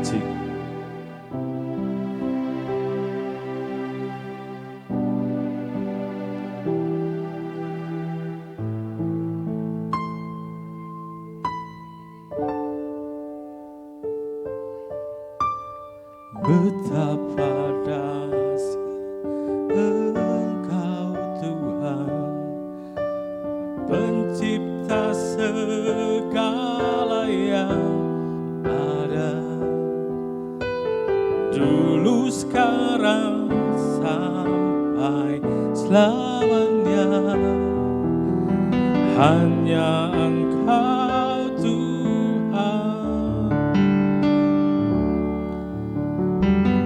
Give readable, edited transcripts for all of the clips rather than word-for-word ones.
suci. Betapa dahsyat Engkau Tuhan, pencipta segala yang ada, dulu sekarang sampai selamanya. Hanya Engkau Tuhan,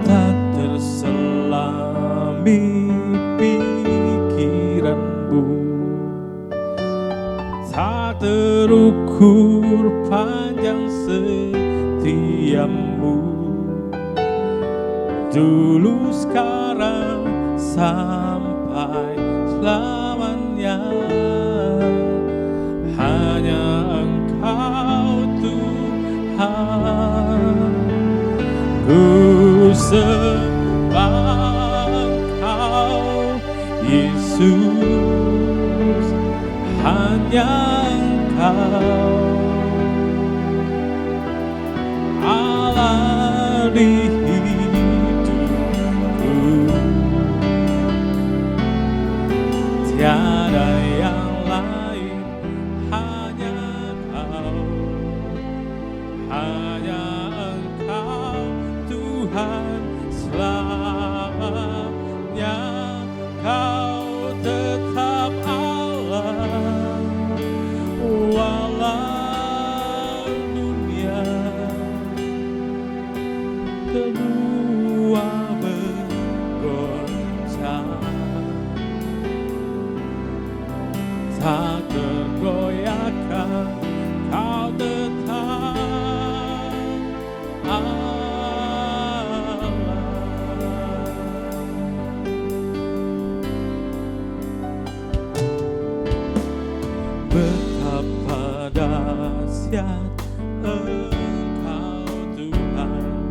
tak terselami pikiranmu, tak terukur panjang setiamu, dulu sekarang sampai selamanya. Hanya Engkau Tuhan, ku sembah Engkau Yesus, hanya Engkau Allah di hidupku, tiada yang lain, hanya Engkau, hanya Engkau Tuhan selamanya. Kau tetap Allah walau dunia semua bergoncang, tak tergoyahkan. Kau tetap Allah. Betapa dahsyat Engkau Tuhan,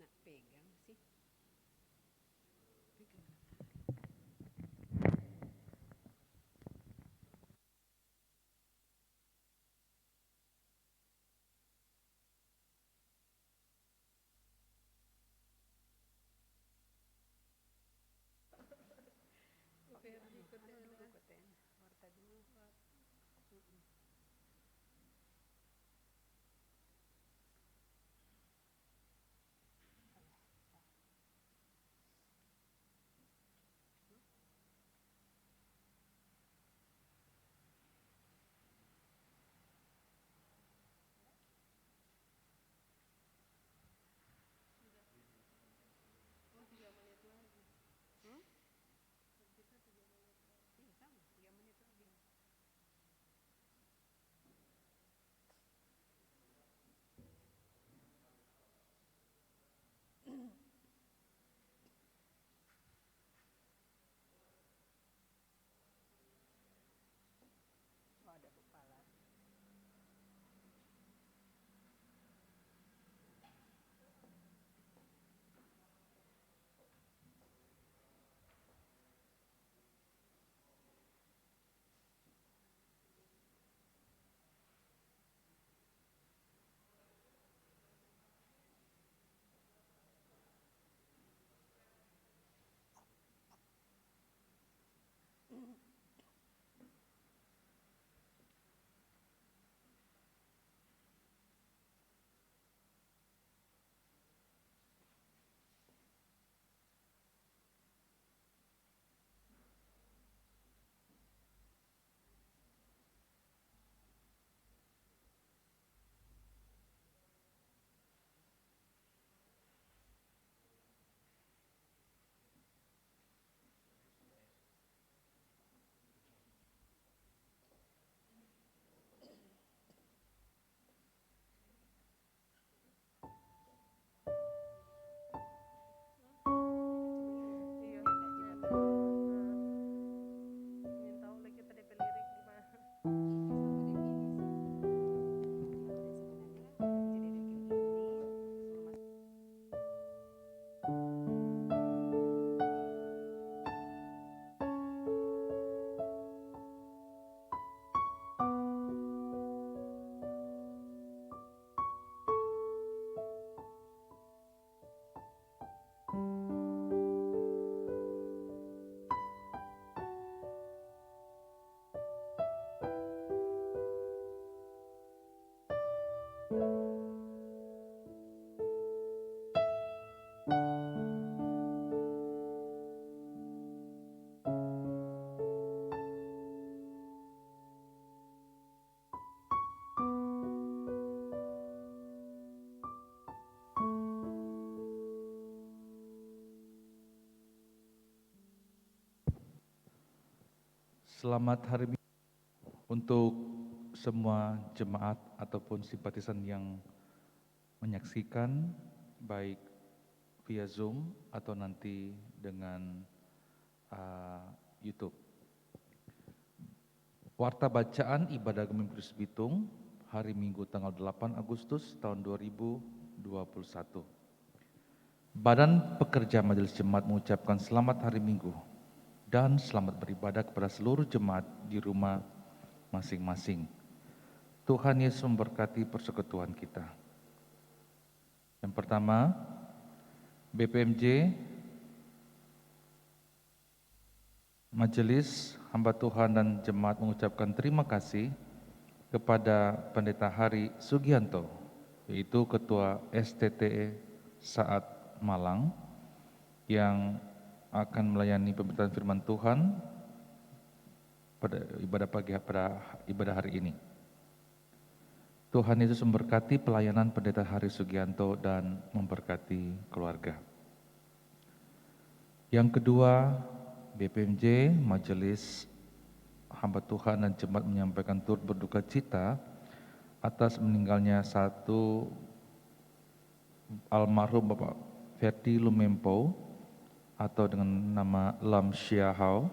nak pegang sih? Pegang. Anu dulu katanya, warta dulu. Oh, 3 menit lagi. Iya sama, 3 menit lagi. Oh, ada kepala. Iya, ingin tahu lagi kita DP lirik gimana. Selamat hari Minggu untuk semua jemaat ataupun simpatisan yang menyaksikan baik via Zoom atau nanti dengan YouTube. Warta bacaan ibadah Gemim Kristus Bitung hari Minggu tanggal 8 Agustus tahun 2021. Badan Pekerja Majelis Jemaat mengucapkan selamat hari Minggu dan selamat beribadah kepada seluruh jemaat di rumah masing-masing. Tuhan Yesus memberkati persekutuan kita. Yang pertama, BPMJ, Majelis Hamba Tuhan dan Jemaat mengucapkan terima kasih kepada Pendeta Hari Sugianto, yaitu Ketua STTE Saat Malang, yang akan melayani pemberitaan firman Tuhan pada ibadah hari ini. Tuhan Yesus memberkati pelayanan Pendeta Hari Sugianto dan memberkati keluarga. Yang kedua, BPMJ, Majelis Hamba Tuhan dan Jemaat menyampaikan turut berduka cita atas meninggalnya satu almarhum Bapak Ferdi Lumempo atau dengan nama Lam Syahau,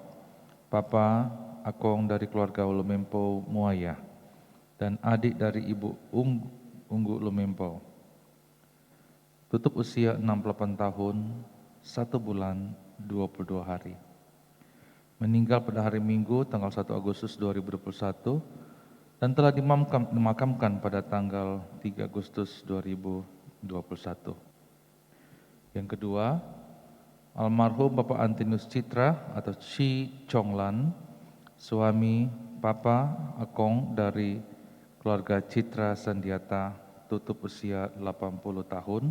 Papa Akong dari keluarga Lumempo Muaya, dan adik dari Ibu Unggu Lumempo. tutup usia 68 tahun, 1 bulan, 22 hari. Meninggal pada hari Minggu tanggal 1 Agustus 2021 dan telah dimakamkan pada tanggal 3 Agustus 2021. Yang kedua, almarhum Bapak Antonius Citra atau Chi Chonglan, suami Papa Akong dari keluarga Citra Sandiata, tutup usia 80 tahun,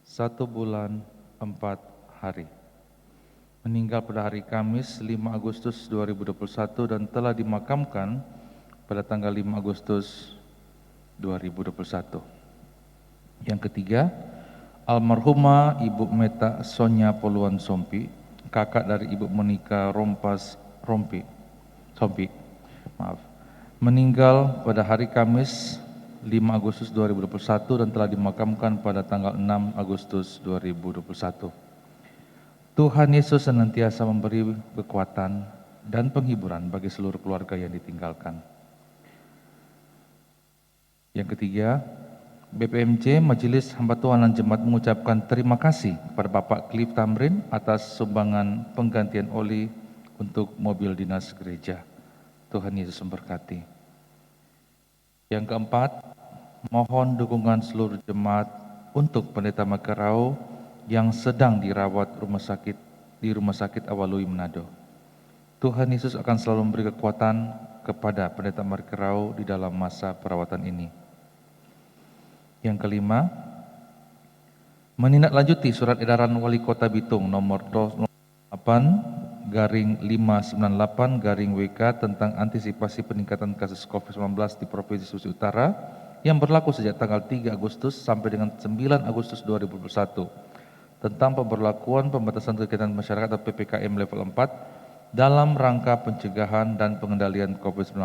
1 bulan, 4 hari. Meninggal pada hari Kamis 5 Agustus 2021 dan telah dimakamkan pada tanggal 5 Agustus 2021. Yang ketiga, almarhumah Ibu Meta Sonya Poluan Sompi, kakak dari Ibu Monika Sompi, meninggal pada hari Kamis 5 Agustus 2021 dan telah dimakamkan pada tanggal 6 Agustus 2021. Tuhan Yesus senantiasa memberi kekuatan dan penghiburan bagi seluruh keluarga yang ditinggalkan. Yang ketiga, BPMJ Majelis Hamba Tuhan dan Jemaat mengucapkan terima kasih kepada Bapak Cliff Tamrin atas sumbangan penggantian oli untuk mobil dinas gereja. Tuhan Yesus memberkati. Yang keempat, mohon dukungan seluruh jemaat untuk Pendeta Makarau yang sedang dirawat di Rumah Sakit Awalui Manado. Tuhan Yesus akan selalu memberi kekuatan kepada Pendeta Makarau di dalam masa perawatan ini. Yang kelima, menindaklanjuti surat edaran Wali Kota Bitung nomor 08/598/WK tentang antisipasi peningkatan kasus COVID-19 di Provinsi Sulawesi Utara yang berlaku sejak tanggal 3 Agustus sampai dengan 9 Agustus 2021 tentang pemberlakuan pembatasan kegiatan masyarakat atau PPKM level 4 dalam rangka pencegahan dan pengendalian COVID-19.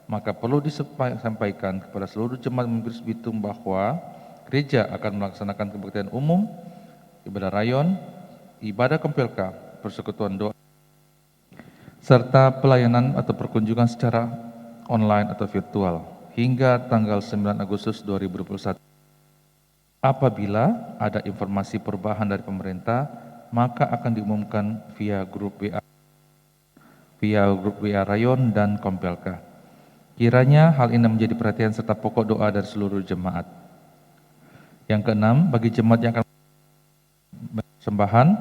Maka perlu disampaikan kepada seluruh jemaat Mengkris Bitung bahwa gereja akan melaksanakan kebaktian umum, ibadah rayon, ibadah kompelka, persekutuan doa, serta pelayanan atau perkunjungan secara online atau virtual hingga tanggal 9 Agustus 2021. Apabila ada informasi perubahan dari pemerintah, maka akan diumumkan via grup WA Rayon dan Kompelka. Kiranya hal ini menjadi perhatian serta pokok doa dari seluruh jemaat. Yang keenam, bagi jemaat yang akan persembahan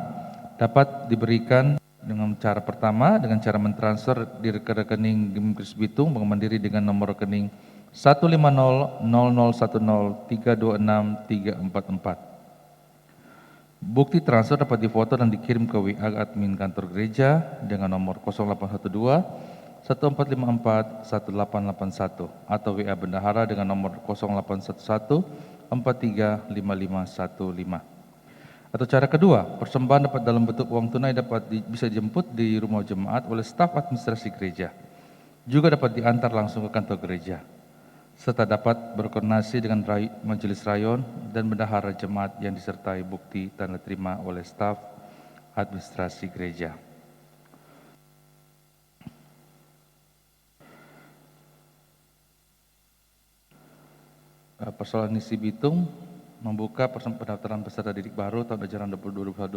dapat diberikan dengan cara pertama dengan cara mentransfer di rekening Mengkris Bitung Bank Mandiri dengan nomor rekening 1500003263444. Bukti transfer dapat difoto dan dikirim ke WA admin kantor gereja dengan nomor 0812 1454 1881 atau WA bendahara dengan nomor 0811 435515. Atau cara kedua, persembahan dapat dalam bentuk uang tunai bisa dijemput di rumah jemaat oleh staf administrasi gereja. Juga dapat diantar langsung ke kantor gereja. Serta dapat berkoordinasi dengan majelis rayon dan bendahara jemaat yang disertai bukti tanda terima oleh staf administrasi gereja. Persoalan Misi Bitung membuka pendaftaran peserta didik baru tahun ajaran 2022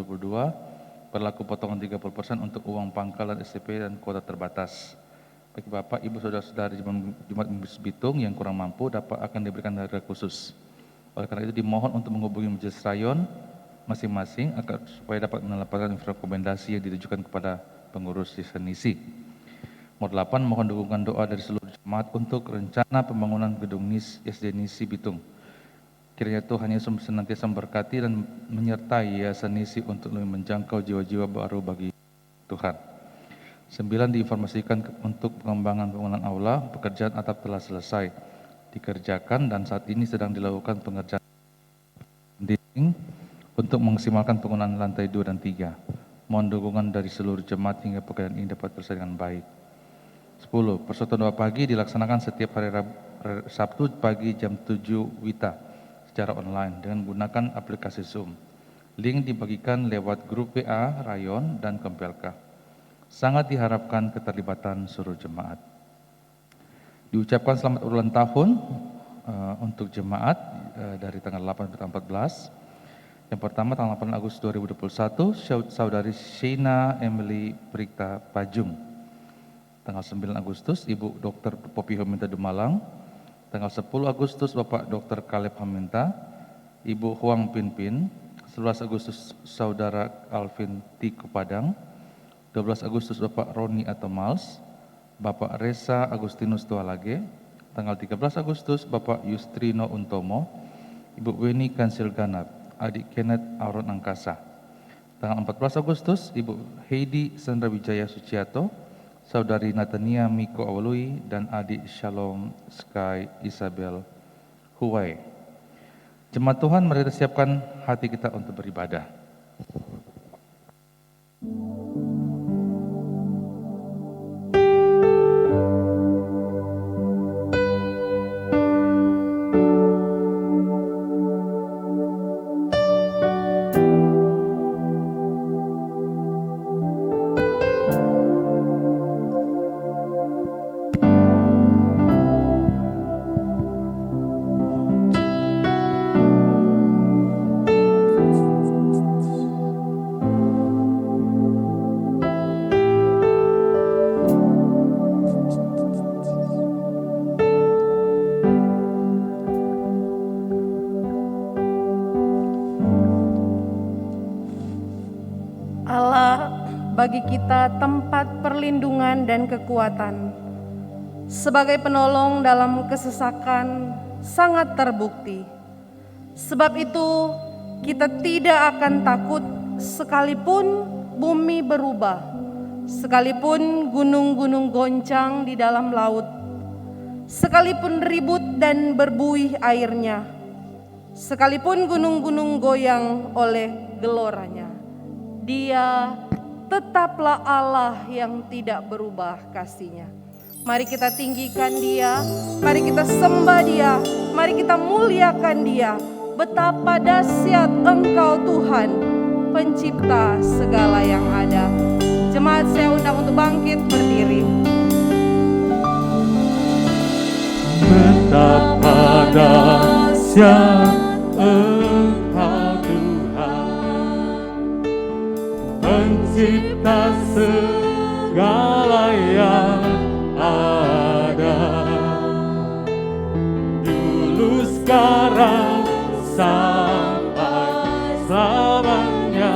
berlaku potongan 30% untuk uang pangkalan SPP dan kuota terbatas. Bagi Bapak, Ibu, Saudara-saudari Jemaat Mengkris Bitung yang kurang mampu akan diberikan harga khusus. Oleh karena itu dimohon untuk menghubungi majelis rayon masing-masing supaya dapat mendapatkan rekomendasi yang ditujukan kepada pengurus Nisi. Nomor 8, mohon dukungan doa dari seluruh jemaat untuk rencana pembangunan gedung SD Nisi Bitung. Kiranya Tuhan Yesus senantiasa memberkati dan menyertai Yayasan Nisi untuk lebih menjangkau jiwa-jiwa baru bagi Tuhan. 9, diinformasikan untuk pengembangan bangunan aula, pekerjaan atap telah selesai dikerjakan dan saat ini sedang dilakukan pengerjaan dinding untuk memaksimalkan penggunaan lantai 2 dan 3. Mohon dukungan dari seluruh jemaat hingga pekerjaan ini dapat terselesai dengan baik. 10, persekutuan doa pagi dilaksanakan setiap hari Sabtu pagi jam 7 WITA secara online dengan menggunakan aplikasi Zoom. Link dibagikan lewat grup WA Rayon dan Kompelka. Sangat diharapkan keterlibatan seluruh jemaat. Diucapkan selamat ulang tahun untuk jemaat dari tanggal 8 sampai 14. Yang pertama tanggal 8 Agustus 2021, Saudari Sheina Emily Prikta Pajung. Tanggal 9 Agustus, Ibu Dr. Popi Haminta Dumalang. Tanggal 10 Agustus, Bapak Dr. Caleb Haminta. Ibu Huang Pinpin. 11 Agustus, Saudara Alvin Tiku Padang. 12 Agustus, Bapak Roni Atomals. Bapak Reza Agustinus Tualage. Tanggal 13 Agustus, Bapak Yustrino Untomo. Ibu Weni Kansil Ganap. Adik Kenneth Auron Angkasa. Tanggal 14 Agustus, Ibu Heidi Sandra Wijaya Suciato. Saudari Natania Miko Awalui dan adik Shalom Sky Isabel Huwai. Jemaat Tuhan, mari kita siapkan hati kita untuk beribadah. Bagi kita tempat perlindungan dan kekuatan, sebagai penolong dalam kesesakan sangat terbukti. Sebab itu kita tidak akan takut sekalipun bumi berubah, sekalipun gunung-gunung goncang di dalam laut, sekalipun ribut dan berbuih airnya, sekalipun gunung-gunung goyang oleh geloranya. Dia tetaplah Allah yang tidak berubah kasih-Nya. Mari kita tinggikan Dia, mari kita sembah Dia, mari kita muliakan Dia. Betapa dahsyat Engkau Tuhan, pencipta segala yang ada. Jemaat, saya undang untuk bangkit berdiri. Betapa dahsyat Engkau pencipta segala yang ada, dulu sekarang sampai selamanya.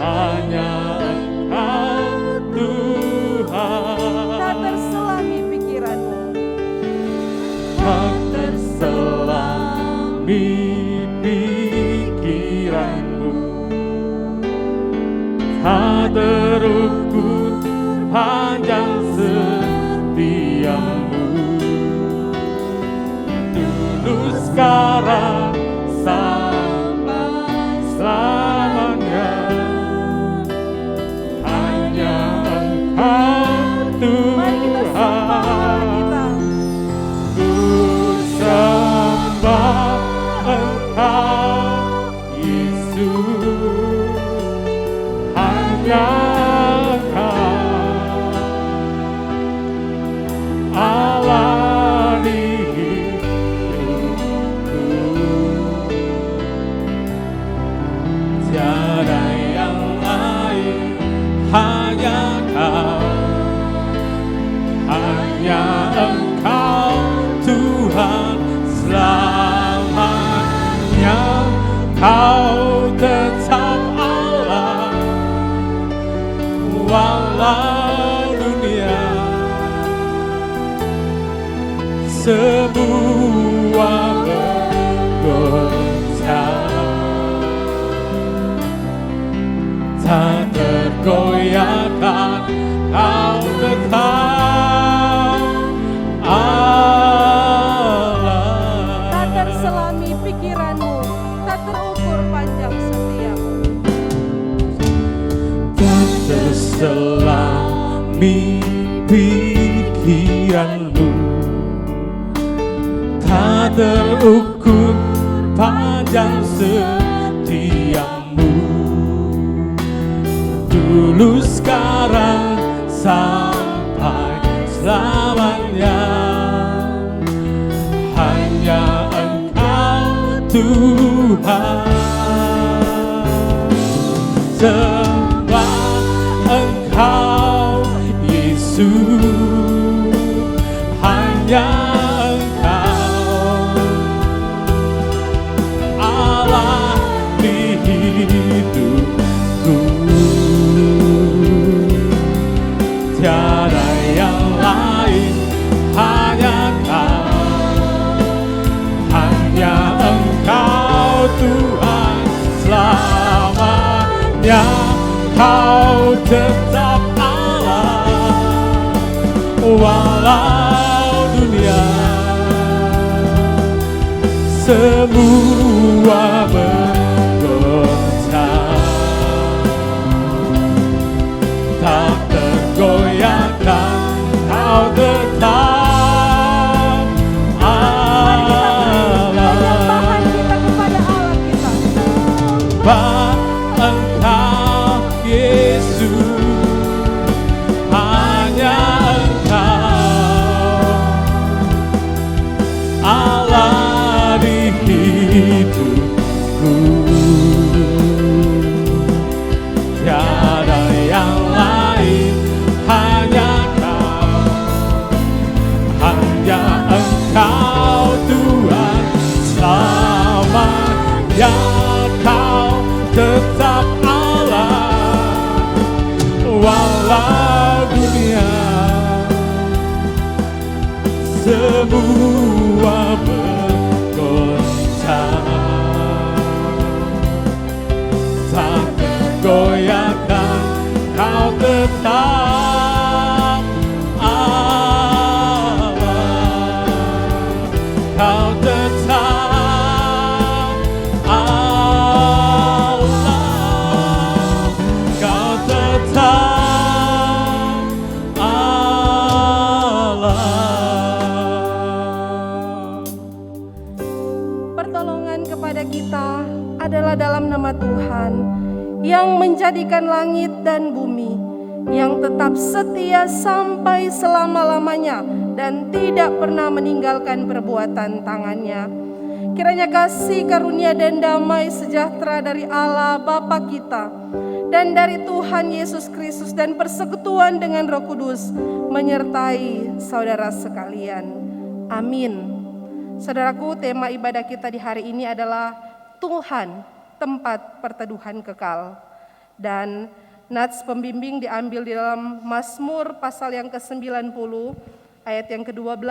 Hanya Engkau Tuhan. Tak terselami pikiranmu, Tak terselami pikiranmu, tak terukur panjang setiamu, dulu sekarang sampai selamanya. Hanya Engkau Tuhan. Ku sembah Engkau Yesus. Hanya Engkau Allah di hidupku, tiada yang lain, hanya Kau, hanya Engkau Tuhan selamanya. Kau tetap Allah walau dunia semua bergoncang, tak tergoyahkan. Kau tetap Allah. tak terselami pikiranmu, tak terukur panjang setiamu. Tak terselami pikiranmu, tak terukur panjang setiamu, dulu sekarang sampai selamanya. Hanya Engkau Tuhan, sembah Engkau Yesus, hanya Engkau Allah di hidupku, tiada yang lain, hanya Kau, hanya Engkau Tuhan selamanya. Kau tetap Allah, walau dunia semua bergoncang, tak tergoyahkan. Kau tetap Allah. Penyembahan kita kepada Allah kita. Sembah Engkau Yesus, hanya Engkau Allah di hidupku, tiada yang lain, hanya Kau, hanya Engkau Tuhan selamanya. Kau tetap Allah, walau dunia semua bergoncang, tak tergoyahkan. Kau tetap Allah, Kau tetap Allah, Kau tetap Allah. Pertolongan kepada kita adalah dalam nama Tuhan yang menjadikan langit dan bumi, yang tetap setia sampai selama-lamanya dan tidak pernah meninggalkan perbuatan tangannya. Kiranya kasih karunia dan damai sejahtera dari Allah Bapa kita dan dari Tuhan Yesus Kristus dan persekutuan dengan Roh Kudus menyertai saudara sekalian. Amin. Saudaraku, tema ibadah kita di hari ini adalah Tuhan, tempat perteduhan kekal. Dan nats pembimbing diambil di dalam Mazmur pasal yang ke-90 ayat yang ke-12.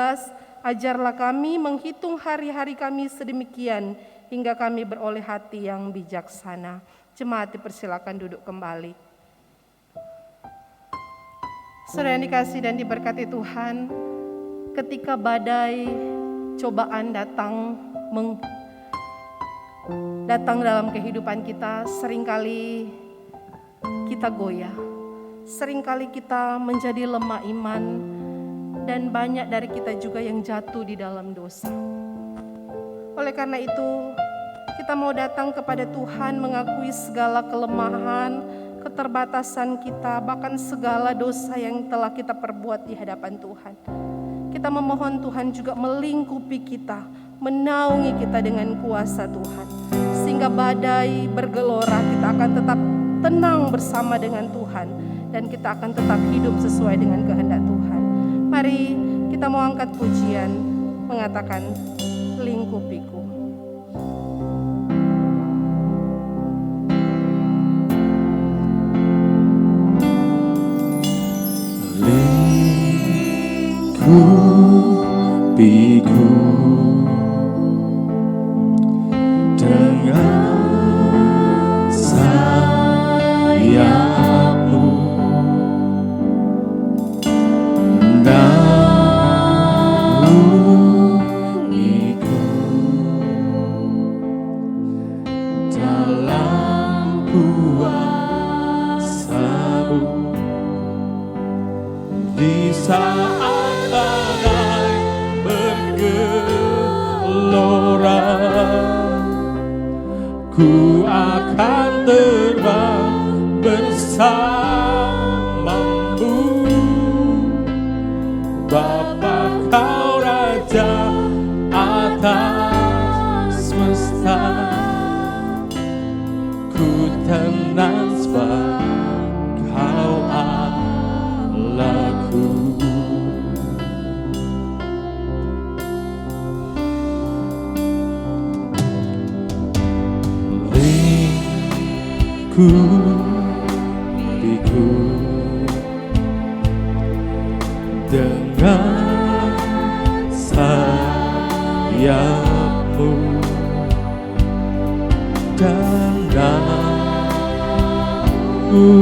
Ajarlah kami menghitung hari-hari kami sedemikian hingga kami beroleh hati yang bijaksana. Jemaat dipersilakan duduk kembali. Saudara yang dikasihi dan diberkati Tuhan, ketika badai cobaan datang dalam kehidupan kita, seringkali kita goyah, seringkali kita menjadi lemah iman, dan banyak dari kita juga yang jatuh di dalam dosa. Oleh karena itu, kita mau datang kepada Tuhan mengakui segala kelemahan, keterbatasan kita, bahkan segala dosa yang telah kita perbuat di hadapan Tuhan. Kita memohon Tuhan juga melingkupi kita, menaungi kita dengan kuasa Tuhan. Sehingga badai bergelora, kita akan tetap tenang bersama dengan Tuhan. Dan kita akan tetap hidup sesuai dengan kehendak Tuhan. Mari kita mau angkat pujian, mengatakan lingkupiku. Lingkupiku dengan sayapmu, naungiku dalam kuasa-Mu di saat badai bergelora. Ku akan terbang bersamamu, Bapa Kau Raja atas semesta. mengikutiku dengan sayapmu dan naungiku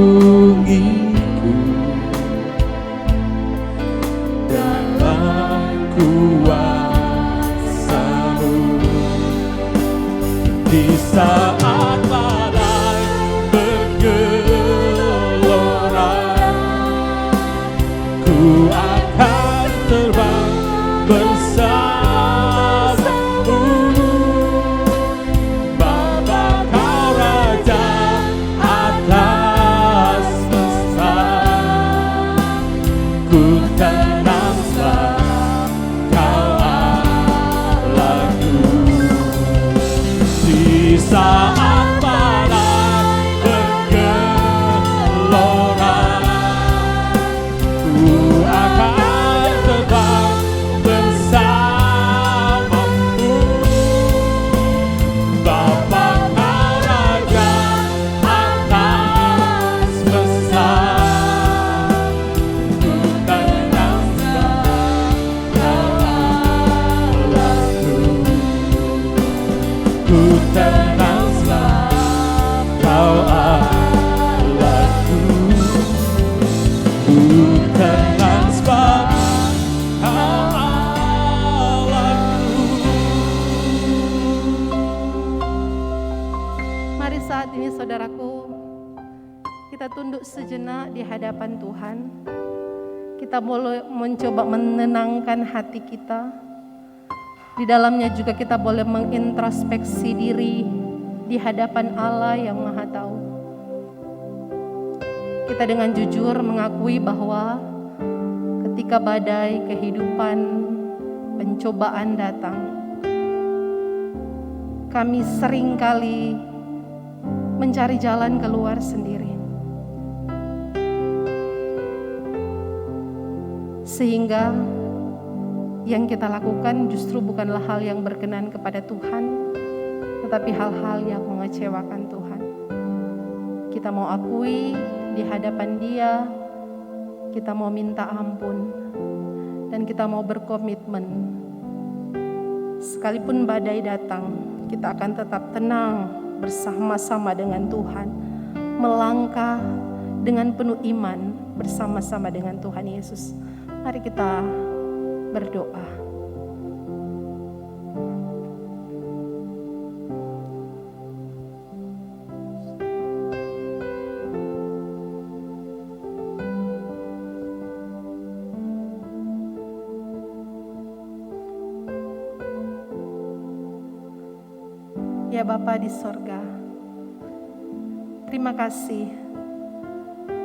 dalam kuasa-Mu di saat badai bergelora. Ku akan terbang bersamamu, Bapa Kau Raja atas semesta. Ku tenang sebab Kau Allahku. Di saat badai bergelora, ku akan terbang bersamamu, Bapa Kau Raja atas semesta. Ku tenang sebab Kau Allahku. Ku tenang sebab Kau Allahku. Ku tenang sebab Kau Allahku. Mari saat ini saudaraku, kita tunduk sejenak di hadapan Tuhan. Kita boleh mencoba menenangkan hati kita. Di dalamnya juga kita boleh mengintrospeksi diri di hadapan Allah yang Maha Tahu. Kita dengan jujur mengakui bahwa ketika badai kehidupan, pencobaan datang, kami seringkali mencari jalan keluar sendiri. Sehingga yang kita lakukan justru bukanlah hal yang berkenan kepada Tuhan, tetapi hal-hal yang mengecewakan Tuhan. Kita mau akui di hadapan Dia, kita mau minta ampun, dan kita mau berkomitmen. Sekalipun badai datang, kita akan tetap tenang bersama-sama dengan Tuhan, melangkah dengan penuh iman bersama-sama dengan Tuhan Yesus. Mari kita berdoa. Ya Bapa di sorga, terima kasih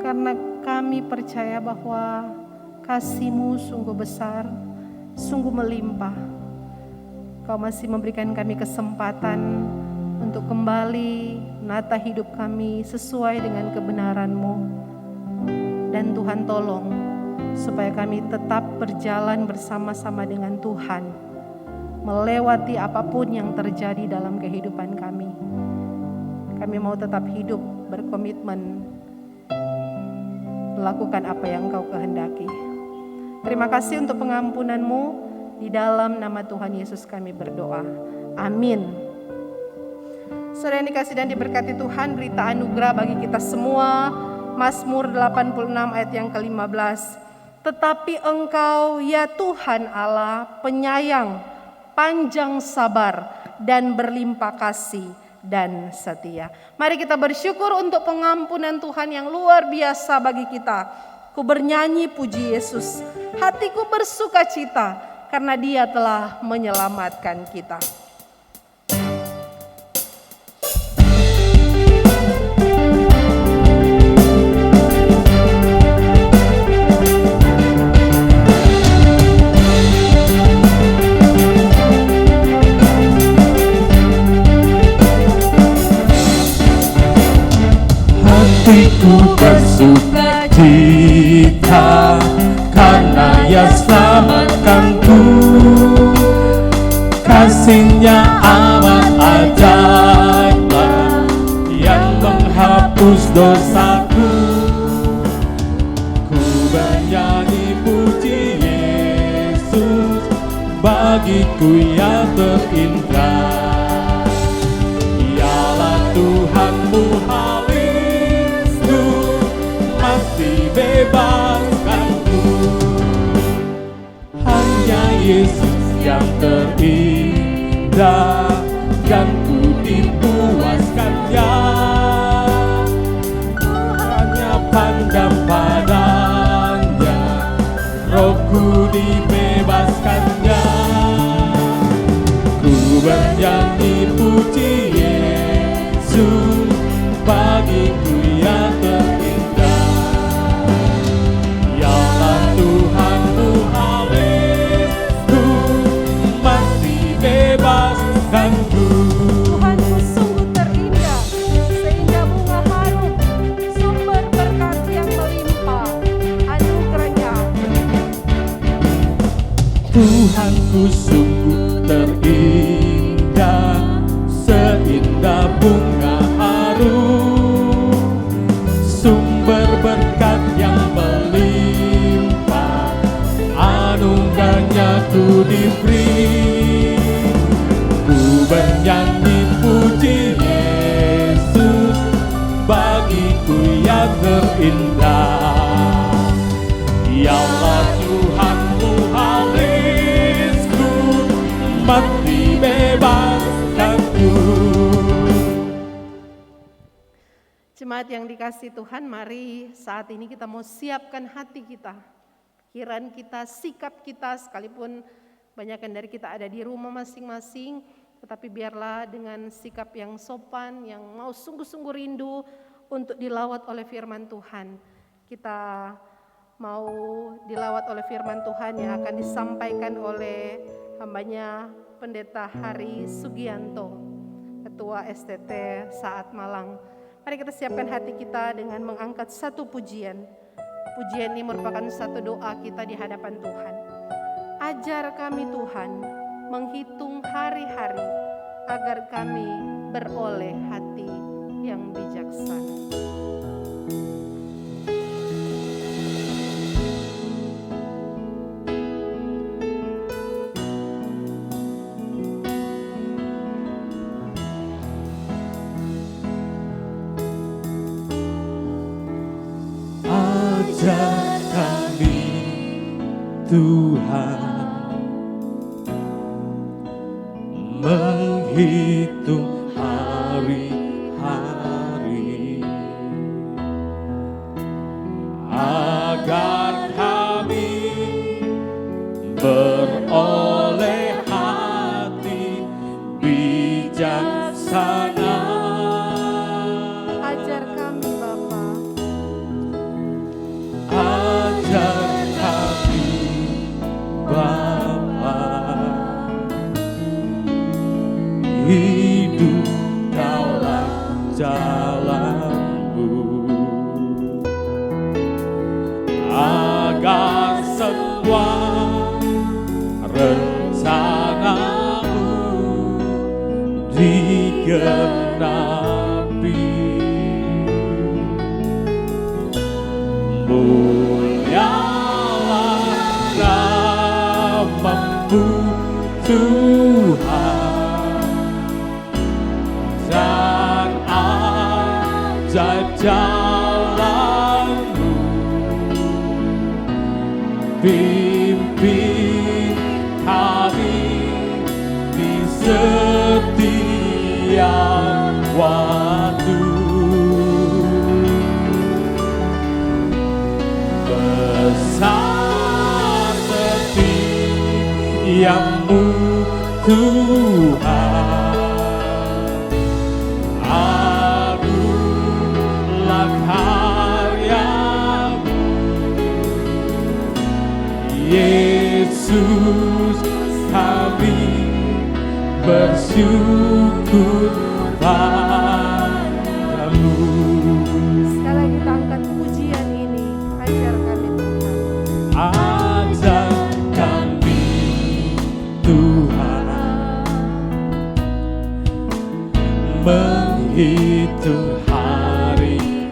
karena kami percaya bahwa kasih-Mu sungguh besar, sungguh melimpah. Kau masih memberikan kami kesempatan untuk kembali menata hidup kami sesuai dengan kebenaran-Mu. Dan Tuhan tolong supaya kami tetap berjalan bersama-sama dengan Tuhan, melewati apapun yang terjadi dalam kehidupan kami. Kami mau tetap hidup berkomitmen melakukan apa yang Kau kehendaki. Terima kasih untuk pengampunan-Mu. Di dalam nama Tuhan Yesus kami berdoa. Amin. Saudara yang dikasihi dan diberkati Tuhan, berita anugerah bagi kita semua. Mazmur 86 ayat yang ke-15. Tetapi Engkau ya Tuhan Allah penyayang, panjang sabar, dan berlimpah kasih dan setia. Mari kita bersyukur untuk pengampunan Tuhan yang luar biasa bagi kita. Ku bernyanyi puji Yesus, hatiku bersuka cita karena Dia telah menyelamatkan kita. Hatiku bersuka cita karena Ia selamatkanku. Kasih-Nya amat ajaib yang menghapus dosaku. Ku bernyanyi puji Yesus, bagiku yang terindah. Ialah Tuhanmu habisku, mati bebaskanku. Hanya Yesus yang terindah, dan ku dipuaskannya. Hanya pandang padanya, rohku dibebaskannya. Ku bernyanyi puji Yesus, bagiku yang terindah. Ialah Tuhanmu habisku, mati bebaskanku. Tuhanku sungguh terindah, sehingga bunga harum, sumber berkat yang melimpah, anugerahnya. Tuhanku sungguh terindah, seindah bunga harum, sumber berkat yang melimpah, anugerahnya ku diberi. Ku bernyanyi puji Yesus, bagiku yang terindah. Ialah Tuhanmu habisku, mati bebaskanku. Jemaat yang dikasihi Tuhan, mari saat ini kita mau siapkan hati kita, pikiran kita, sikap kita, sekalipun banyak dari kita ada di rumah masing-masing, tetapi biarlah dengan sikap yang sopan, yang mau sungguh-sungguh rindu untuk dilawat oleh firman Tuhan. Kita mau dilawat oleh firman Tuhan yang akan disampaikan oleh hambanya Pendeta Hari Sugianto, Ketua STT Saat Malang. Mari kita siapkan hati kita dengan mengangkat satu pujian. Pujian ini merupakan satu doa kita di hadapan Tuhan. Ajar kami Tuhan menghitung hari-hari, agar kami beroleh hati yang bijaksana. Ajar kami Tuhan menghitung hari-hari, agar kami beroleh hati bijaksana. Ajar kami Bapa, ajar kami Bapa, hidup dalam jalan-Mu, agar semua rencana-Mu digenapi. Mulialah nama-Mu Tuhan, dan ajaib jalan-Mu. Pimpin kami di setiap waktu. Besar setiamu Tuhan, agunglah karya-Mu. Yesus, kami bersyukur padamu. sekali lagi kita angkat pujian ini. Ajar kami Tuhan, Ajar kami Tuhan menghitung hari-hari,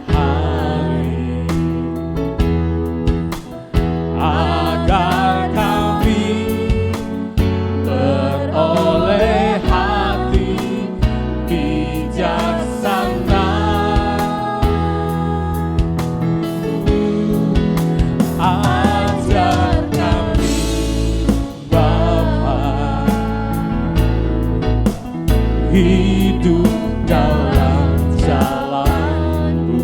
hidup dalam jalan-Mu,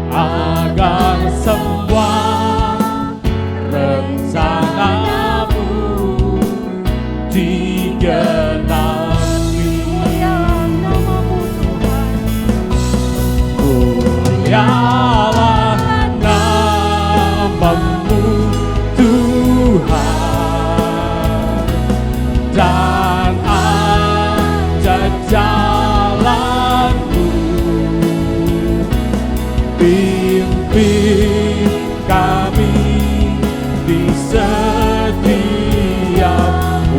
agar semua rencana-Mu digenapi. Mulialah namamu Tuhan, dan ajar jalan-Mu, pimpin kami di setiap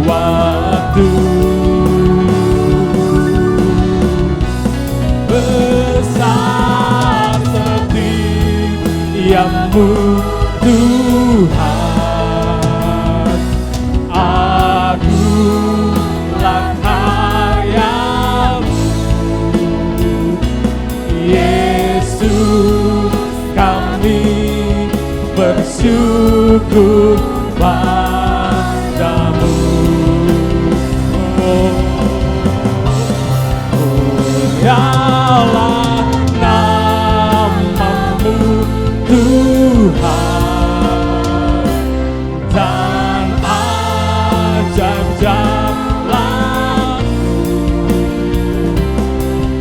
waktu. Besar setiamu Tuhan, agunglah karya-Mu, Yesus, kami bersyukur padamu. Mulialah namamu Tuhan, dan ajar jalan-Mu,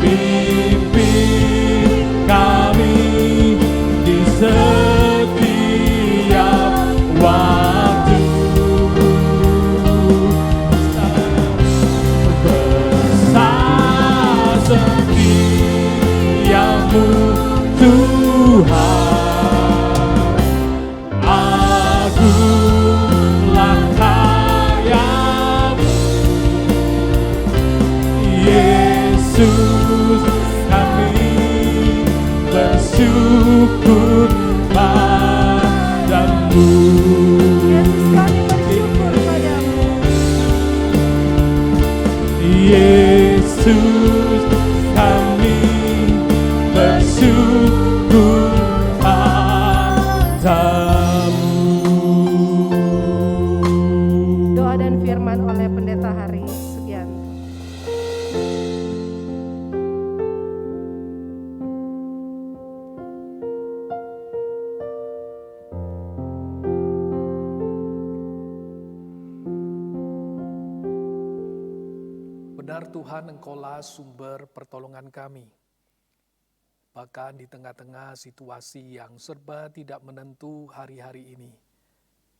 pimpin kami di setiap waktu. Besar setiamu Tuhan, agunglah karya-Mu, Yesus, kami bersyukur padamu. Yesus, kami bersyukur padamu. Yesus, kami bersyukur padamu. Doa dan firman oleh Pendeta Hari Sugianto. Benar Tuhan, Engkaulah sumber pertolongan kami. Bahkan di tengah-tengah situasi yang serba tidak menentu hari-hari ini,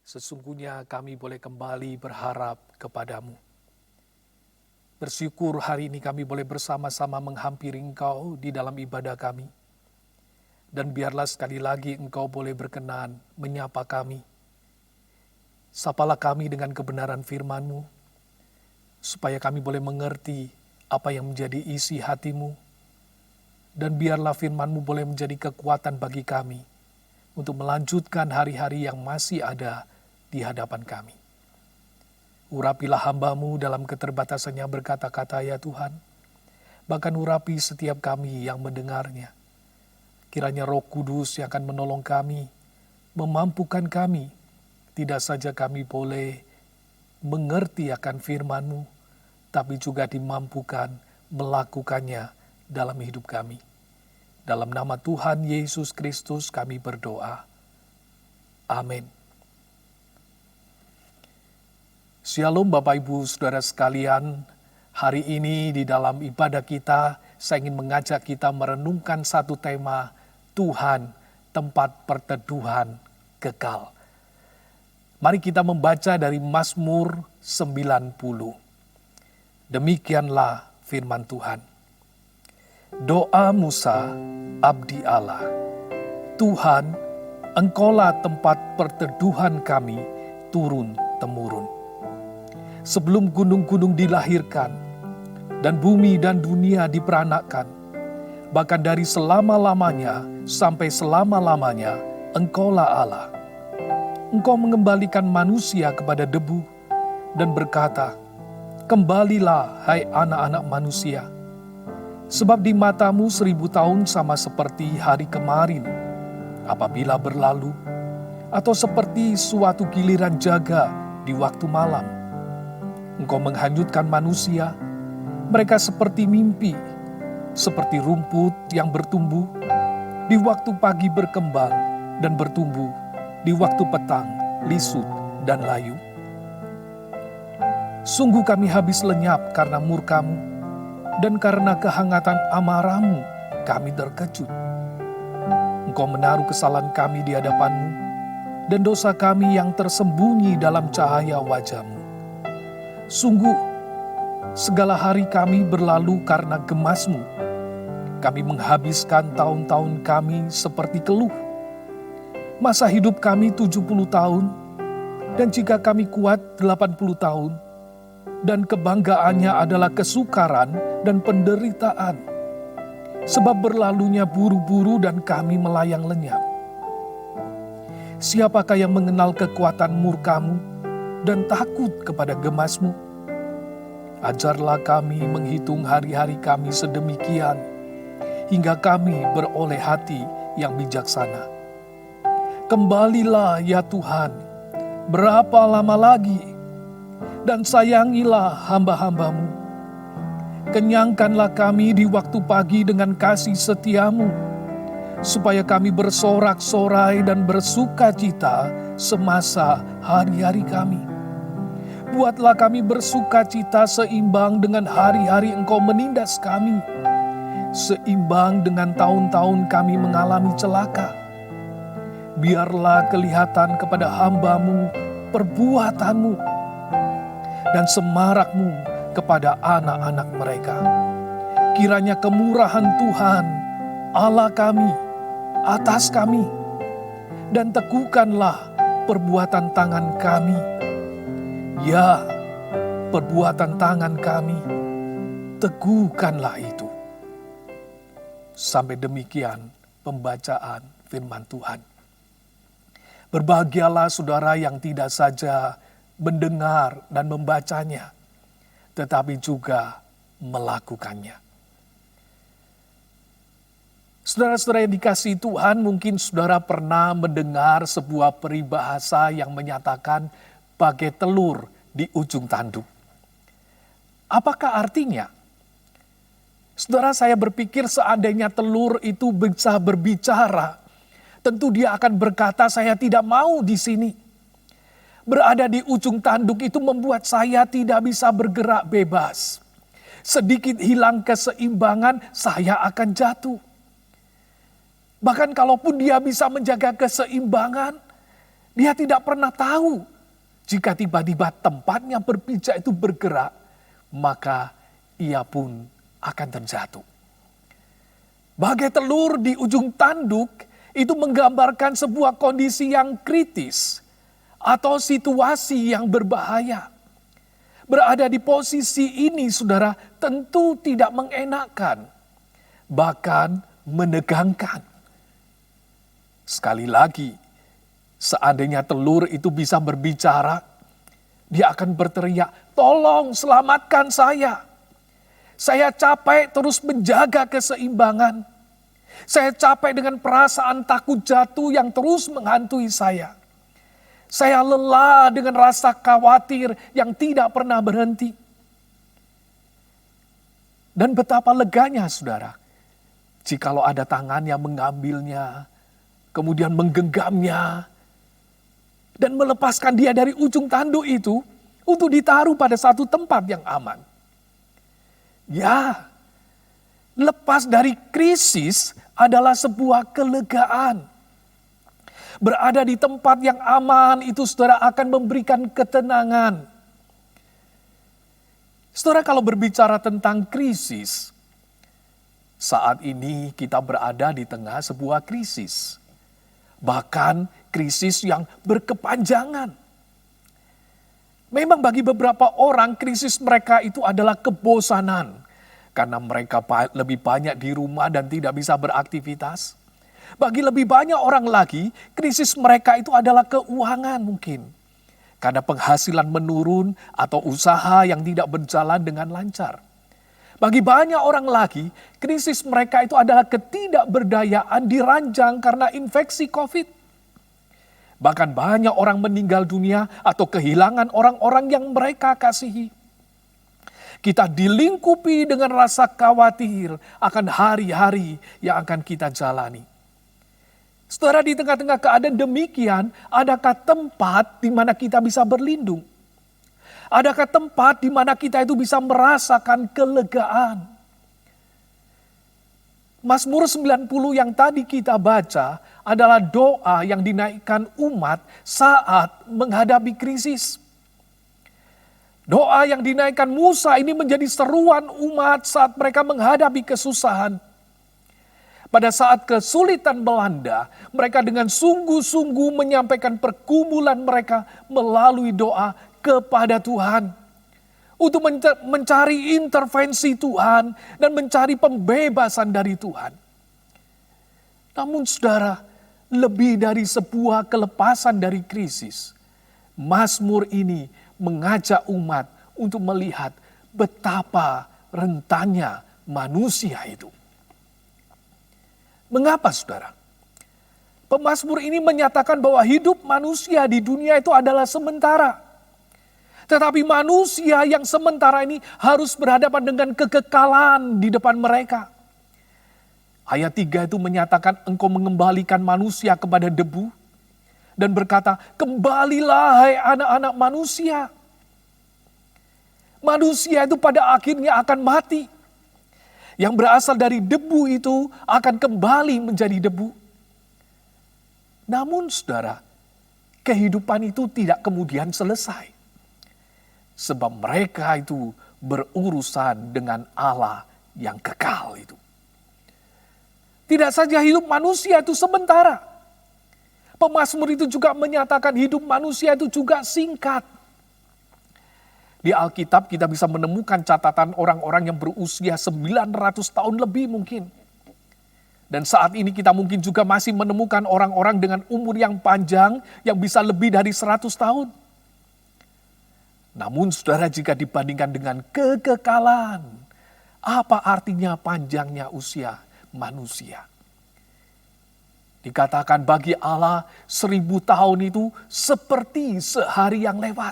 sesungguhnya kami boleh kembali berharap kepadamu. Bersyukur hari ini kami boleh bersama-sama menghampiri Engkau di dalam ibadah kami. Dan biarlah sekali lagi Engkau boleh berkenan menyapa kami. Sapalah kami dengan kebenaran firman-Mu, supaya kami boleh mengerti apa yang menjadi isi hati-Mu. Dan biarlah firman-Mu boleh menjadi kekuatan bagi kami untuk melanjutkan hari-hari yang masih ada di hadapan kami. Urapilah hamba-Mu dalam keterbatasannya berkata-kata ya Tuhan. Bahkan urapi setiap kami yang mendengarnya. Kiranya Roh Kudus yang akan menolong kami, memampukan kami. Tidak saja kami boleh mengerti akan firman-Mu, tapi juga dimampukan melakukannya dalam hidup kami. Dalam nama Tuhan Yesus Kristus kami berdoa. Amin. Shalom Bapak Ibu Saudara sekalian, hari ini di dalam ibadah kita, saya ingin mengajak kita merenungkan satu tema, Tuhan, tempat perteduhan kekal. Mari kita membaca dari Mazmur 90. Demikianlah firman Tuhan. Doa Musa, abdi Allah. Tuhan, Engkaulah tempat perteduhan kami turun-temurun. Sebelum gunung-gunung dilahirkan, dan bumi dan dunia diperanakkan, bahkan dari selama-lamanya sampai selama-lamanya, Engkaulah Allah. Engkau mengembalikan manusia kepada debu, dan berkata, kembalilah hai anak-anak manusia. Sebab di matamu 1000 tahun sama seperti hari kemarin, apabila berlalu, atau seperti suatu giliran jaga di waktu malam. Engkau menghanyutkan manusia, mereka seperti mimpi, seperti rumput yang bertumbuh, di waktu pagi berkembang dan bertumbuh, di waktu petang lisut dan layu. Sungguh kami habis lenyap karena murka-Mu, dan karena kehangatan amarah-Mu kami terkejut. Engkau menaruh kesalahan kami di hadapan-Mu, dan dosa kami yang tersembunyi dalam cahaya wajah-Mu. Sungguh, segala hari kami berlalu karena gemas-Mu. Kami menghabiskan tahun-tahun kami seperti keluh. Masa hidup kami 70 tahun, dan jika kami kuat 80 tahun, dan kebanggaannya adalah kesukaran dan penderitaan. Sebab berlalunya buru-buru dan kami melayang lenyap. Siapakah yang mengenal kekuatan murka-Mu dan takut kepada gemas-Mu? Ajarlah kami menghitung hari-hari kami sedemikian, hingga kami beroleh hati yang bijaksana. Kembalilah ya Tuhan, berapa lama lagi? Dan sayangilah hamba-hamba-Mu. Kenyangkanlah kami di waktu pagi dengan kasih setia-Mu, supaya kami bersorak-sorai dan bersuka cita semasa hari-hari kami. Buatlah kami bersuka cita seimbang dengan hari-hari Engkau menindas kami, seimbang dengan tahun-tahun kami mengalami celaka. Biarlah kelihatan kepada hamba-Mu perbuatan-Mu, dan semarak-Mu kepada anak-anak mereka. Kiranya kemurahan Tuhan, Allah kami, atas kami, dan teguhkanlah perbuatan tangan kami. Ya, perbuatan tangan kami, teguhkanlah itu. Sampai demikian pembacaan firman Tuhan. Berbahagialah saudara yang tidak saja mendengar dan membacanya, tetapi juga melakukannya. Saudara-saudara yang dikasihi Tuhan, mungkin saudara pernah mendengar sebuah peribahasa yang menyatakan bagai telur di ujung tanduk. Apakah artinya? Saudara, saya berpikir seandainya telur itu bisa berbicara, tentu dia akan berkata, saya tidak mau di sini. Berada di ujung tanduk itu membuat saya tidak bisa bergerak bebas. Sedikit hilang keseimbangan, saya akan jatuh. Bahkan kalaupun dia bisa menjaga keseimbangan, dia tidak pernah tahu jika tiba-tiba tempatnya berpijak itu bergerak, maka ia pun akan terjatuh. Bagai telur di ujung tanduk itu menggambarkan sebuah kondisi yang kritis atau situasi yang berbahaya. Berada di posisi ini, saudara, tentu tidak mengenakan, bahkan menegangkan. Sekali lagi, seandainya telur itu bisa berbicara, dia akan berteriak, tolong selamatkan saya. Saya capek terus menjaga keseimbangan. Saya capek dengan perasaan takut jatuh yang terus menghantui saya. Saya lelah dengan rasa khawatir yang tidak pernah berhenti. Dan betapa leganya, saudara, jikalau ada tangan yang mengambilnya, kemudian menggenggamnya, dan melepaskan dia dari ujung tanduk itu untuk ditaruh pada satu tempat yang aman. Ya, lepas dari krisis adalah sebuah kelegaan. Berada di tempat yang aman itu, saudara, akan memberikan ketenangan. Saudara, kalau berbicara tentang krisis, saat ini kita berada di tengah sebuah krisis. Bahkan krisis yang berkepanjangan. Memang bagi beberapa orang krisis mereka itu adalah kebosanan. Karena mereka lebih banyak di rumah dan tidak bisa beraktivitas. Bagi lebih banyak orang lagi, krisis mereka itu adalah keuangan mungkin. Karena penghasilan menurun atau usaha yang tidak berjalan dengan lancar. Bagi banyak orang lagi, krisis mereka itu adalah ketidakberdayaan diranjang karena infeksi COVID. Bahkan banyak orang meninggal dunia atau kehilangan orang-orang yang mereka kasihi. Kita dilingkupi dengan rasa khawatir akan hari-hari yang akan kita jalani. Saudara, di tengah-tengah keadaan demikian, adakah tempat di mana kita bisa berlindung? Adakah tempat di mana kita itu bisa merasakan kelegaan? Mazmur 90 yang tadi kita baca adalah doa yang dinaikkan umat saat menghadapi krisis. Doa yang dinaikkan Musa ini menjadi seruan umat saat mereka menghadapi kesusahan. Pada saat kesulitan melanda, mereka dengan sungguh-sungguh menyampaikan pergumulan mereka melalui doa kepada Tuhan. Untuk mencari intervensi Tuhan dan mencari pembebasan dari Tuhan. Namun saudara, lebih dari sebuah kelepasan dari krisis, Mazmur ini mengajak umat untuk melihat betapa rentannya manusia itu. Mengapa saudara? Pemazmur ini menyatakan bahwa hidup manusia di dunia itu adalah sementara. Tetapi manusia yang sementara ini harus berhadapan dengan kekekalan di depan mereka. Ayat 3 itu menyatakan engkau mengembalikan manusia kepada debu. Dan berkata, kembalilah hai anak-anak manusia. Manusia itu pada akhirnya akan mati. Yang berasal dari debu itu akan kembali menjadi debu. Namun saudara, kehidupan itu tidak kemudian selesai. Sebab mereka itu berurusan dengan Allah yang kekal itu. Tidak saja hidup manusia itu sementara. Pemazmur itu juga menyatakan hidup manusia itu juga singkat. Di Alkitab kita bisa menemukan catatan orang-orang yang berusia 900 tahun lebih mungkin. Dan saat ini kita mungkin juga masih menemukan orang-orang dengan umur yang panjang yang bisa lebih dari 100 tahun. Namun saudara, jika dibandingkan dengan kekekalan, apa artinya panjangnya usia manusia? Dikatakan bagi Allah 1000 tahun itu seperti sehari yang lewat.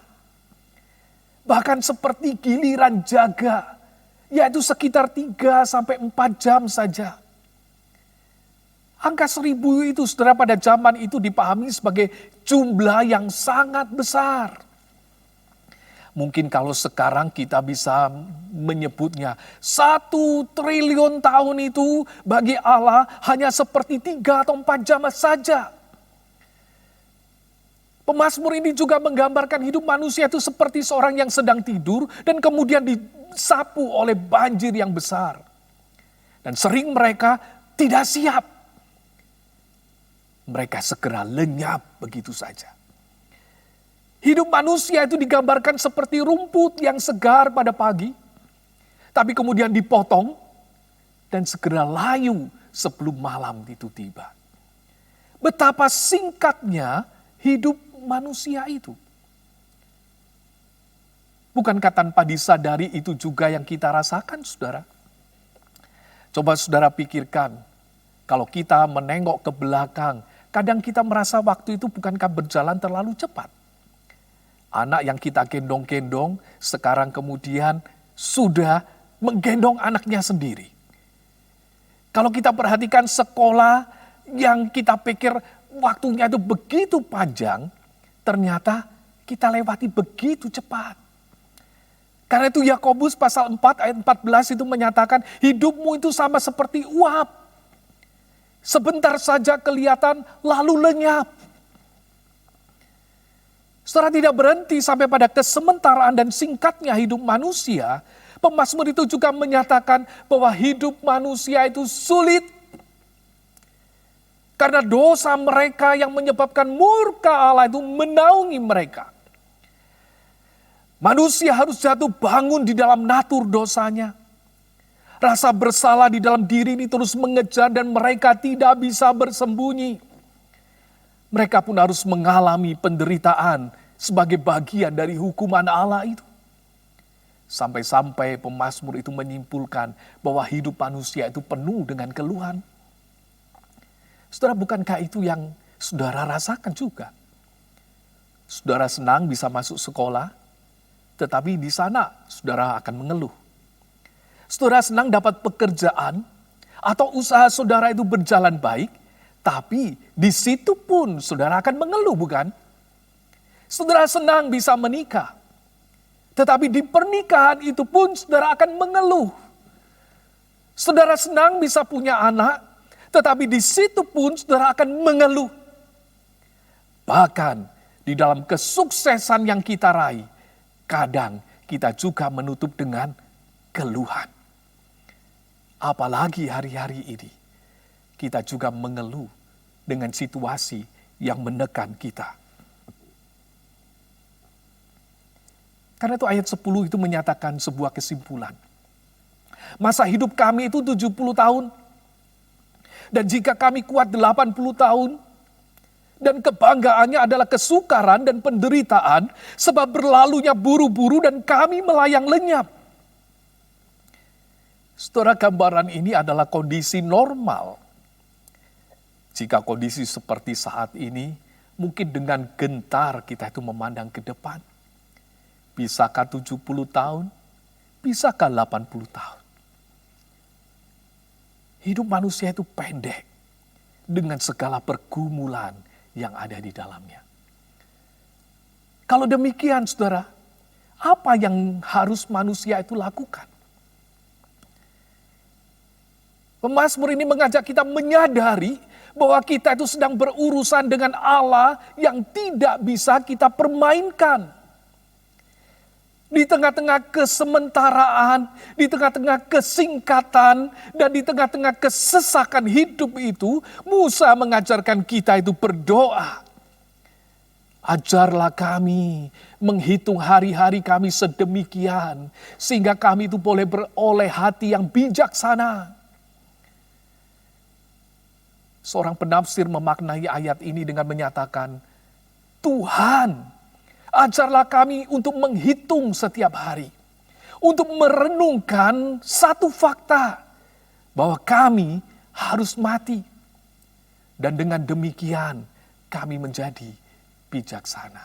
Bahkan seperti giliran jaga, yaitu sekitar 3-4 jam saja. Angka 1000 itu saudara pada zaman itu dipahami sebagai jumlah yang sangat besar. Mungkin kalau sekarang kita bisa menyebutnya 1 triliun tahun itu bagi Allah hanya seperti 3 atau 4 jam saja. Pemazmur ini juga menggambarkan hidup manusia itu seperti seorang yang sedang tidur dan kemudian disapu oleh banjir yang besar. Dan sering mereka tidak siap. Mereka segera lenyap begitu saja. Hidup manusia itu digambarkan seperti rumput yang segar pada pagi, tapi kemudian dipotong dan segera layu sebelum malam itu tiba. Betapa singkatnya hidup manusia itu. Bukankah tanpa disadari itu juga yang kita rasakan, saudara? Coba saudara pikirkan, kalau kita menengok ke belakang, kadang kita merasa waktu itu bukankah berjalan terlalu cepat. Anak yang kita gendong-gendong sekarang kemudian sudah menggendong anaknya sendiri. Kalau kita perhatikan sekolah yang kita pikir waktunya itu begitu panjang, ternyata kita lewati begitu cepat. Karena itu Yakobus pasal 4 ayat 14 itu menyatakan hidupmu itu sama seperti uap. Sebentar saja kelihatan lalu lenyap. Saudara, tidak berhenti sampai pada kesementaraan dan singkatnya hidup manusia. Pemazmur itu juga menyatakan bahwa hidup manusia itu sulit. Karena dosa mereka yang menyebabkan murka Allah itu menaungi mereka. Manusia harus jatuh bangun di dalam natur dosanya. Rasa bersalah di dalam diri ini terus mengejar dan mereka tidak bisa bersembunyi. Mereka pun harus mengalami penderitaan sebagai bagian dari hukuman Allah itu. Sampai-sampai pemazmur itu menyimpulkan bahwa hidup manusia itu penuh dengan keluhan. Saudara, bukankah itu yang saudara rasakan juga? Saudara senang bisa masuk sekolah, tetapi di sana saudara akan mengeluh. Saudara senang dapat pekerjaan atau usaha saudara itu berjalan baik, tapi di situ pun saudara akan mengeluh, bukan? Saudara senang bisa menikah, tetapi di pernikahan itu pun saudara akan mengeluh. Saudara senang bisa punya anak, tetapi di situ pun saudara akan mengeluh. Bahkan di dalam kesuksesan yang kita raih, kadang kita juga menutup dengan keluhan. Apalagi hari-hari ini, kita juga mengeluh dengan situasi yang menekan kita. Karena itu ayat 10 itu menyatakan sebuah kesimpulan. Masa hidup kami itu 70 tahun. Dan jika kami kuat 80 tahun, dan kebanggaannya adalah kesukaran dan penderitaan, sebab berlalunya buru-buru dan kami melayang lenyap. Saudara, gambaran ini adalah kondisi normal. Jika kondisi seperti saat ini, mungkin dengan gentar kita itu memandang ke depan. Bisakah 70 tahun? Bisakah 80 tahun? Hidup manusia itu pendek dengan segala pergumulan yang ada di dalamnya. Kalau demikian, saudara, apa yang harus manusia itu lakukan? Pemazmur ini mengajak kita menyadari bahwa kita itu sedang berurusan dengan Allah yang tidak bisa kita permainkan. Di tengah-tengah kesementaraan, di tengah-tengah kesingkatan, dan di tengah-tengah kesesakan hidup itu, Musa mengajarkan kita itu berdoa. Ajarlah kami menghitung hari-hari kami sedemikian, sehingga kami itu boleh beroleh hati yang bijaksana. Seorang penafsir memaknai ayat ini dengan menyatakan, Tuhan, ajarlah kami untuk menghitung setiap hari. Untuk merenungkan satu fakta, bahwa kami harus mati. Dan dengan demikian kami menjadi bijaksana.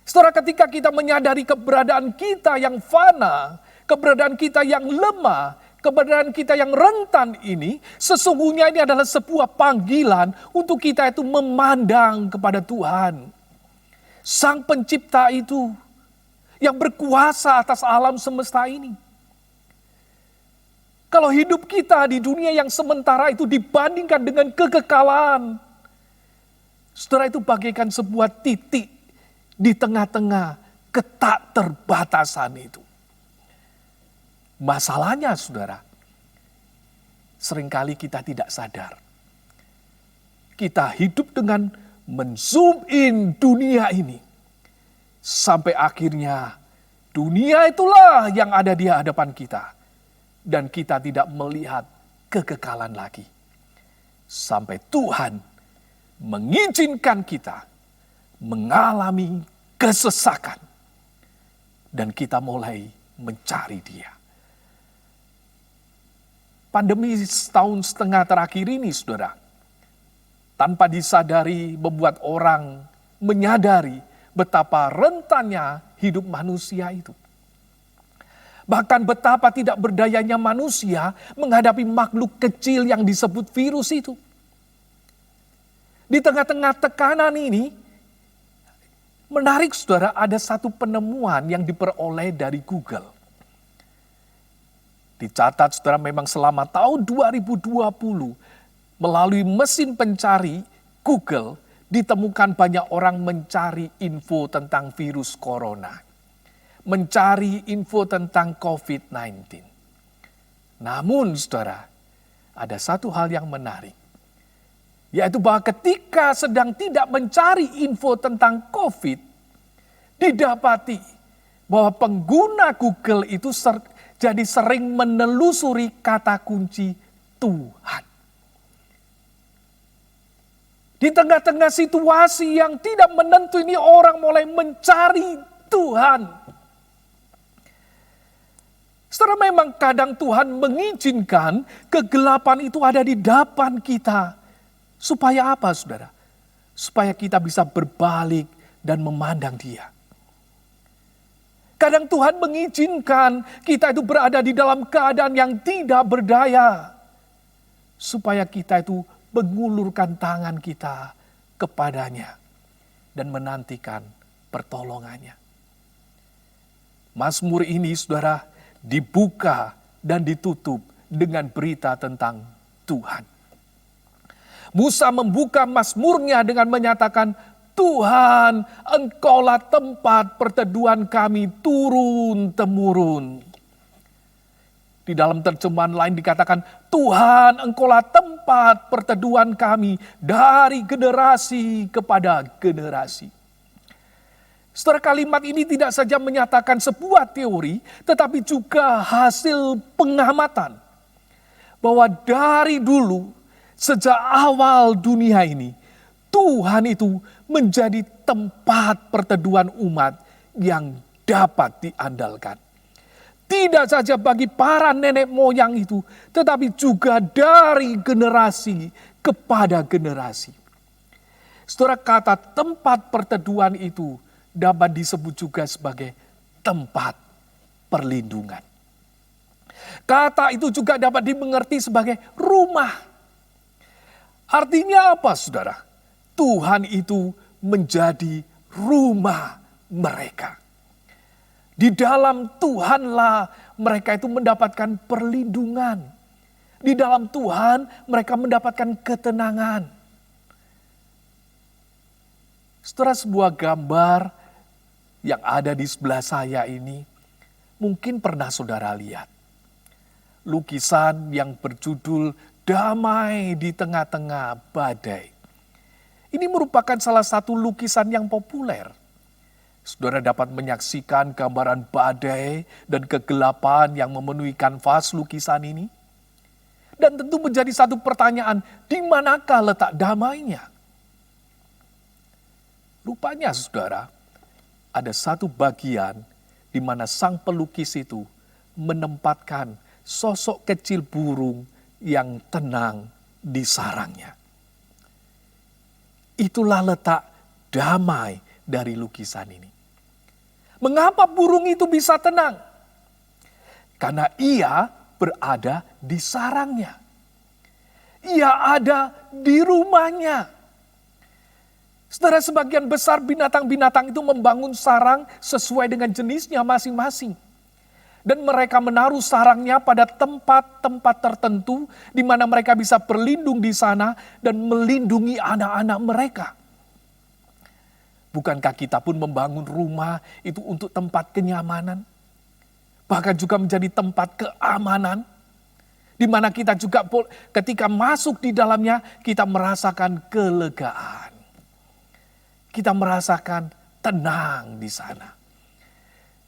Saudara, ketika kita menyadari keberadaan kita yang fana, keberadaan kita yang lemah, keberadaan kita yang rentan ini, sesungguhnya ini adalah sebuah panggilan untuk kita itu memandang kepada Tuhan. Sang pencipta itu yang berkuasa atas alam semesta ini. Kalau hidup kita di dunia yang sementara itu dibandingkan dengan kekekalan, saudara, itu bagaikan sebuah titik di tengah-tengah ketakterbatasan itu. Masalahnya, saudara, seringkali kita tidak sadar. Kita hidup dengan men-zoom in dunia ini. Sampai akhirnya dunia itulah yang ada di hadapan kita. Dan kita tidak melihat kekekalan lagi. Sampai Tuhan mengizinkan kita mengalami kesesakan. Dan kita mulai mencari Dia. Pandemi setahun setengah terakhir ini, saudara, tanpa disadari membuat orang menyadari betapa rentannya hidup manusia itu. Bahkan betapa tidak berdayanya manusia menghadapi makhluk kecil yang disebut virus itu. Di tengah-tengah tekanan ini, menarik, saudara, ada satu penemuan yang diperoleh dari Google. Dicatat, saudara, memang selama tahun 2020 melalui mesin pencari Google ditemukan banyak orang mencari info tentang virus corona. Mencari info tentang COVID-19. Namun, saudara, ada satu hal yang menarik. Yaitu bahwa ketika sedang tidak mencari info tentang COVID, didapati bahwa pengguna Google itu jadi sering menelusuri kata kunci Tuhan. Di tengah-tengah situasi yang tidak menentu ini, orang mulai mencari Tuhan. Saudara, memang kadang Tuhan mengizinkan kegelapan itu ada di depan kita. Supaya apa, saudara? Supaya kita bisa berbalik dan memandang Dia. Kadang Tuhan mengizinkan kita itu berada di dalam keadaan yang tidak berdaya, supaya kita itu mengulurkan tangan kita kepadanya dan menantikan pertolongannya. Mazmur ini, saudara, dibuka dan ditutup dengan berita tentang Tuhan. Musa membuka mazmurnya dengan menyatakan, Tuhan, Engkaulah tempat perteduhan kami turun-temurun. Di dalam terjemahan lain dikatakan, Tuhan, Engkaulah tempat perteduhan kami dari generasi kepada generasi. Setelah kalimat ini tidak saja menyatakan sebuah teori, tetapi juga hasil pengamatan. Bahwa dari dulu, sejak awal dunia ini, Tuhan itu menjadi tempat perteduhan umat yang dapat diandalkan. Tidak saja bagi para nenek moyang itu, tetapi juga dari generasi kepada generasi. Saudara, kata tempat perteduhan itu dapat disebut juga sebagai tempat perlindungan. Kata itu juga dapat dimengerti sebagai rumah. Artinya apa, saudara? Tuhan itu menjadi rumah mereka. Di dalam Tuhanlah mereka itu mendapatkan perlindungan. Di dalam Tuhan mereka mendapatkan ketenangan. Setelah sebuah gambar yang ada di sebelah saya ini, mungkin pernah saudara lihat. Lukisan yang berjudul Damai di Tengah-Tengah Badai. Ini merupakan salah satu lukisan yang populer. Saudara dapat menyaksikan gambaran badai dan kegelapan yang memenuhi kanvas lukisan ini. Dan tentu menjadi satu pertanyaan, di manakah letak damainya? Rupanya saudara, ada satu bagian di mana sang pelukis itu menempatkan sosok kecil burung yang tenang di sarangnya. Itulah letak damai dari lukisan ini. Mengapa burung itu bisa tenang? Karena ia berada di sarangnya. Ia ada di rumahnya. Saudara, sebagian besar binatang-binatang itu membangun sarang sesuai dengan jenisnya masing-masing. Dan mereka menaruh sarangnya pada tempat-tempat tertentu di mana mereka bisa berlindung di sana dan melindungi anak-anak mereka. Bukankah kita pun membangun rumah itu untuk tempat kenyamanan? Bahkan juga menjadi tempat keamanan. Di mana kita juga ketika masuk di dalamnya kita merasakan kelegaan. Kita merasakan tenang di sana.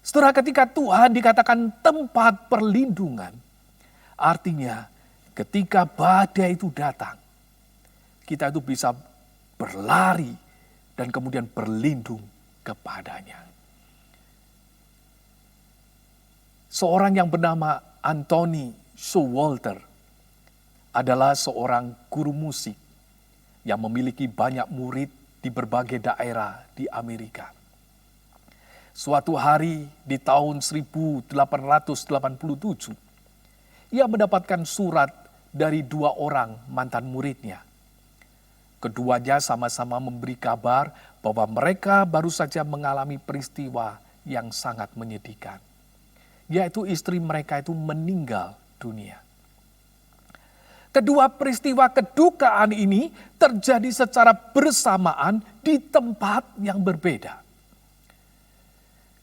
Setelah ketika Tuhan dikatakan tempat perlindungan, artinya ketika badai itu datang, kita itu bisa berlari dan kemudian berlindung kepadanya. Seorang yang bernama Anthony Showalter adalah seorang guru musik yang memiliki banyak murid di berbagai daerah di Amerika. Suatu hari di tahun 1887, ia mendapatkan surat dari 2 orang mantan muridnya. Keduanya sama-sama memberi kabar bahwa mereka baru saja mengalami peristiwa yang sangat menyedihkan. Yaitu istri mereka itu meninggal dunia. Kedua peristiwa kedukaan ini terjadi secara bersamaan di tempat yang berbeda.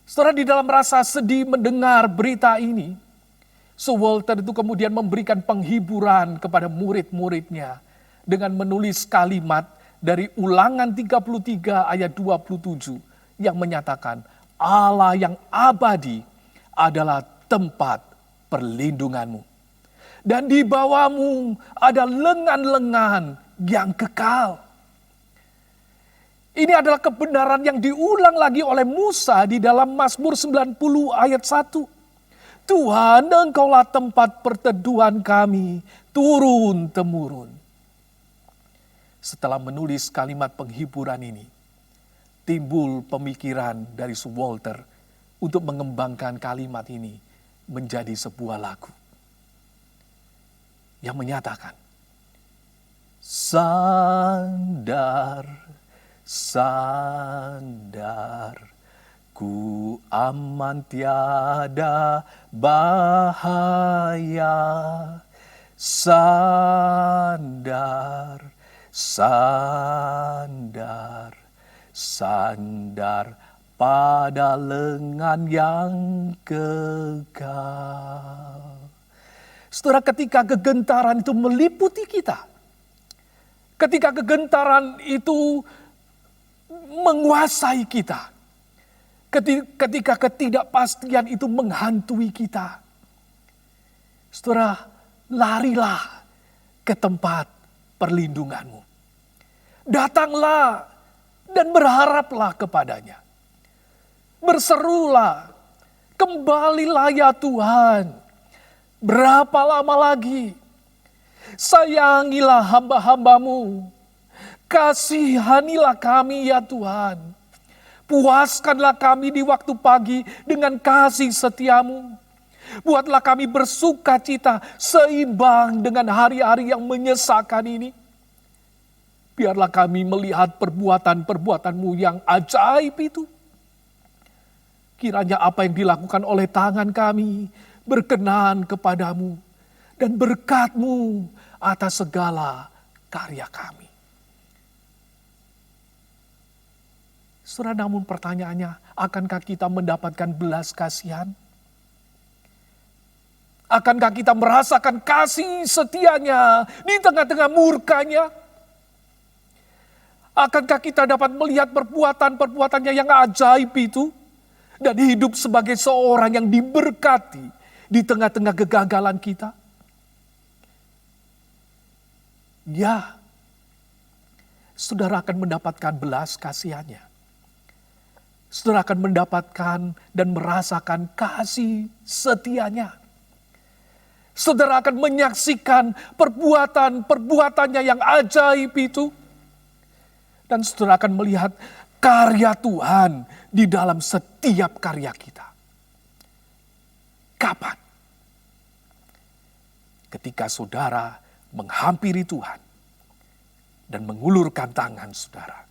Setelah di dalam rasa sedih mendengar berita ini, Showalter itu kemudian memberikan penghiburan kepada murid-muridnya dengan menulis kalimat dari Ulangan 33 ayat 27 yang menyatakan Allah yang abadi adalah tempat perlindunganmu. Dan di bawahmu ada lengan-lengan yang kekal. Ini adalah kebenaran yang diulang lagi oleh Musa di dalam Mazmur 90 ayat 1. Tuhan, Engkaulah tempat perteduhan kami turun-temurun. Setelah menulis kalimat penghiburan ini, timbul pemikiran dari Showalter untuk mengembangkan kalimat ini menjadi sebuah lagu yang menyatakan, sandar, sandar, ku aman tiada bahaya. Sandar, sandar, sandar pada lengan yang kekal. Saudara, ketika kegentaran itu meliputi kita, ketika kegentaran itu menguasai kita, ketika ketidakpastian itu menghantui kita, saudara, larilah ke tempat perlindunganmu. Datanglah dan berharaplah kepadanya. Berserulah, kembalilah ya Tuhan. Berapa lama lagi? Sayangilah hamba-hambamu. Kasihanilah kami ya Tuhan. Puaskanlah kami di waktu pagi dengan kasih setiamu. Buatlah kami bersuka cita seimbang dengan hari-hari yang menyesakan ini. Biarlah kami melihat perbuatan-perbuatan-Mu yang ajaib itu. Kiranya apa yang dilakukan oleh tangan kami berkenan kepadamu dan berkat-Mu atas segala karya kami. Saudara, namun pertanyaannya, akankah kita mendapatkan belas kasihan? Akankah kita merasakan kasih setianya di tengah-tengah murkanya? Akankah kita dapat melihat perbuatan-perbuatannya yang ajaib itu? Dan hidup sebagai seorang yang diberkati di tengah-tengah kegagalan kita? Ya, saudara akan mendapatkan belas kasihannya. Saudara akan mendapatkan dan merasakan kasih setianya. Saudara akan menyaksikan perbuatan-perbuatannya yang ajaib itu. Dan saudara akan melihat karya Tuhan di dalam setiap karya kita. Kapan? Ketika saudara menghampiri Tuhan dan mengulurkan tangan saudara.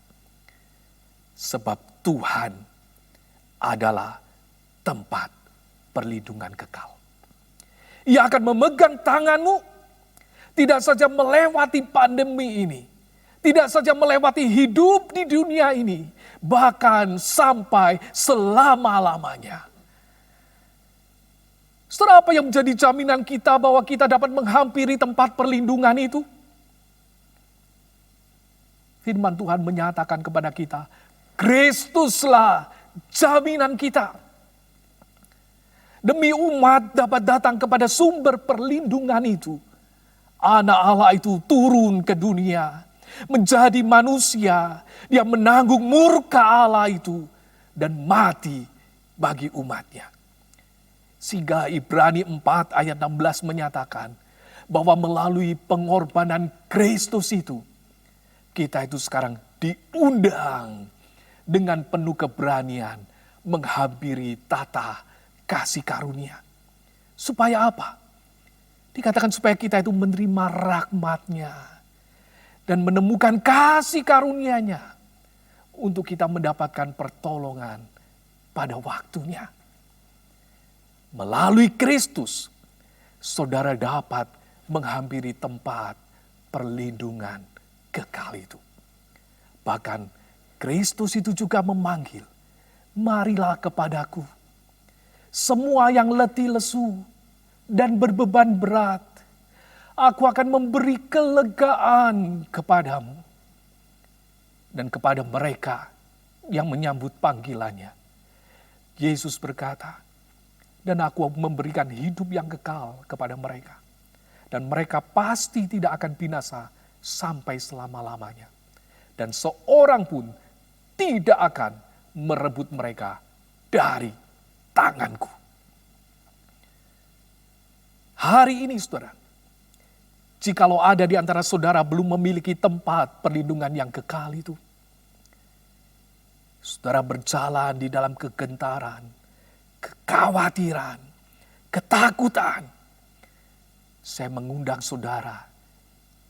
Sebab Tuhan adalah tempat perlindungan kekal. Ia akan memegang tanganmu, tidak saja melewati pandemi ini, tidak saja melewati hidup di dunia ini, bahkan sampai selama-lamanya. Saudara, apa yang menjadi jaminan kita bahwa kita dapat menghampiri tempat perlindungan itu? Firman Tuhan menyatakan kepada kita, Kristuslah jaminan kita. Demi umat dapat datang kepada sumber perlindungan itu. Anak Allah itu turun ke dunia. Menjadi manusia. Dia menanggung murka Allah itu. Dan mati bagi umatnya. Sehingga Ibrani 4 ayat 16 menyatakan. Bahwa melalui pengorbanan Kristus itu. Kita itu sekarang diundang. Dengan penuh keberanian. Menghampiri tata kasih karunia. Supaya apa? Dikatakan supaya kita itu menerima rahmat-Nya. Dan menemukan kasih karunia-Nya. Untuk kita mendapatkan pertolongan pada waktunya. Melalui Kristus, saudara dapat menghampiri tempat perlindungan kekal itu. Bahkan Kristus itu juga memanggil, marilah kepadaku. Semua yang letih lesu dan berbeban berat, aku akan memberi kelegaan kepadamu. Dan kepada mereka yang menyambut panggilannya, Yesus berkata, dan aku memberikan hidup yang kekal kepada mereka. Dan mereka pasti tidak akan binasa sampai selama-lamanya. Dan seorang pun tidak akan merebut mereka dari tanganku. Hari ini saudara, jikalau ada di antara saudara belum memiliki tempat perlindungan yang kekal itu, saudara berjalan di dalam kegentaran, kekhawatiran, ketakutan, saya mengundang saudara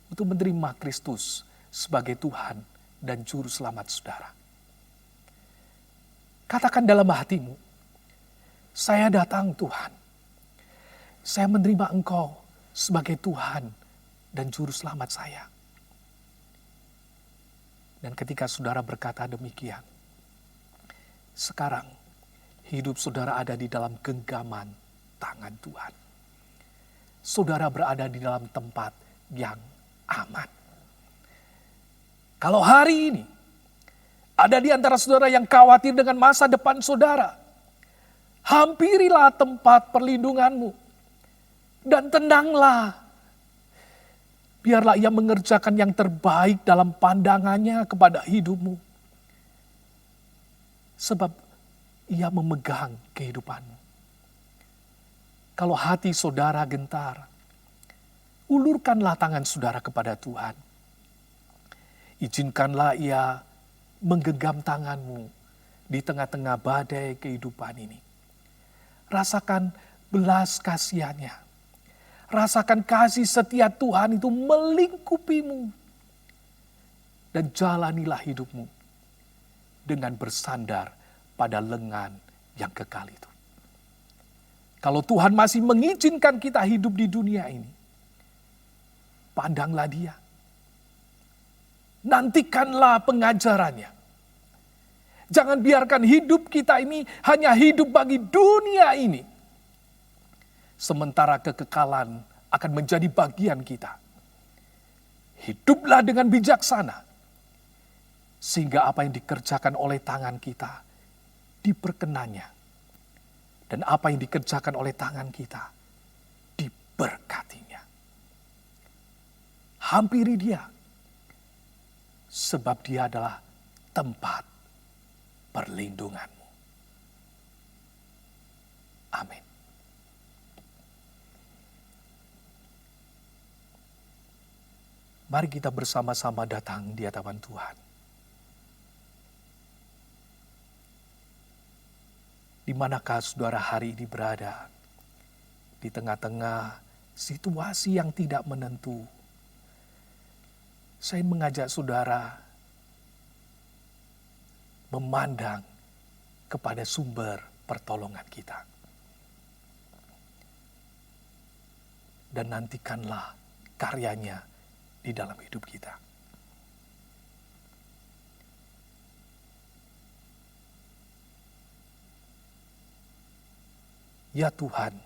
untuk menerima Kristus sebagai Tuhan dan Juru Selamat saudara. Katakan dalam hatimu, saya datang Tuhan. Saya menerima Engkau sebagai Tuhan dan Juru Selamat saya. Dan ketika saudara berkata demikian, sekarang hidup saudara ada di dalam genggaman tangan Tuhan. Saudara berada di dalam tempat yang aman. Kalau hari ini ada di antara saudara yang khawatir dengan masa depan saudara, hampirilah tempat perlindunganmu dan tenanglah. Biarlah ia mengerjakan yang terbaik dalam pandangannya kepada hidupmu. Sebab ia memegang kehidupanmu. Kalau hati saudara gentar, ulurkanlah tangan saudara kepada Tuhan. Izinkanlah ia menggenggam tanganmu di tengah-tengah badai kehidupan ini. Rasakan belas kasihannya. Rasakan kasih setia Tuhan itu melingkupimu. Dan jalanilah hidupmu dengan bersandar pada lengan yang kekal itu. Kalau Tuhan masih mengizinkan kita hidup di dunia ini, pandanglah Dia. Nantikanlah pengajarannya. Jangan biarkan hidup kita ini hanya hidup bagi dunia ini. Sementara kekekalan akan menjadi bagian kita. Hiduplah dengan bijaksana. Sehingga apa yang dikerjakan oleh tangan kita diperkenannya. Dan apa yang dikerjakan oleh tangan kita diberkatinya. Hampiri Dia. Sebab Dia adalah tempat perlindunganmu. Amin. Mari kita bersama-sama datang di hadapan Tuhan. Di manakah saudara hari ini berada? Di tengah-tengah situasi yang tidak menentu. Saya mengajak saudara memandang kepada sumber pertolongan kita. Dan nantikanlah karyanya di dalam hidup kita. Ya Tuhan,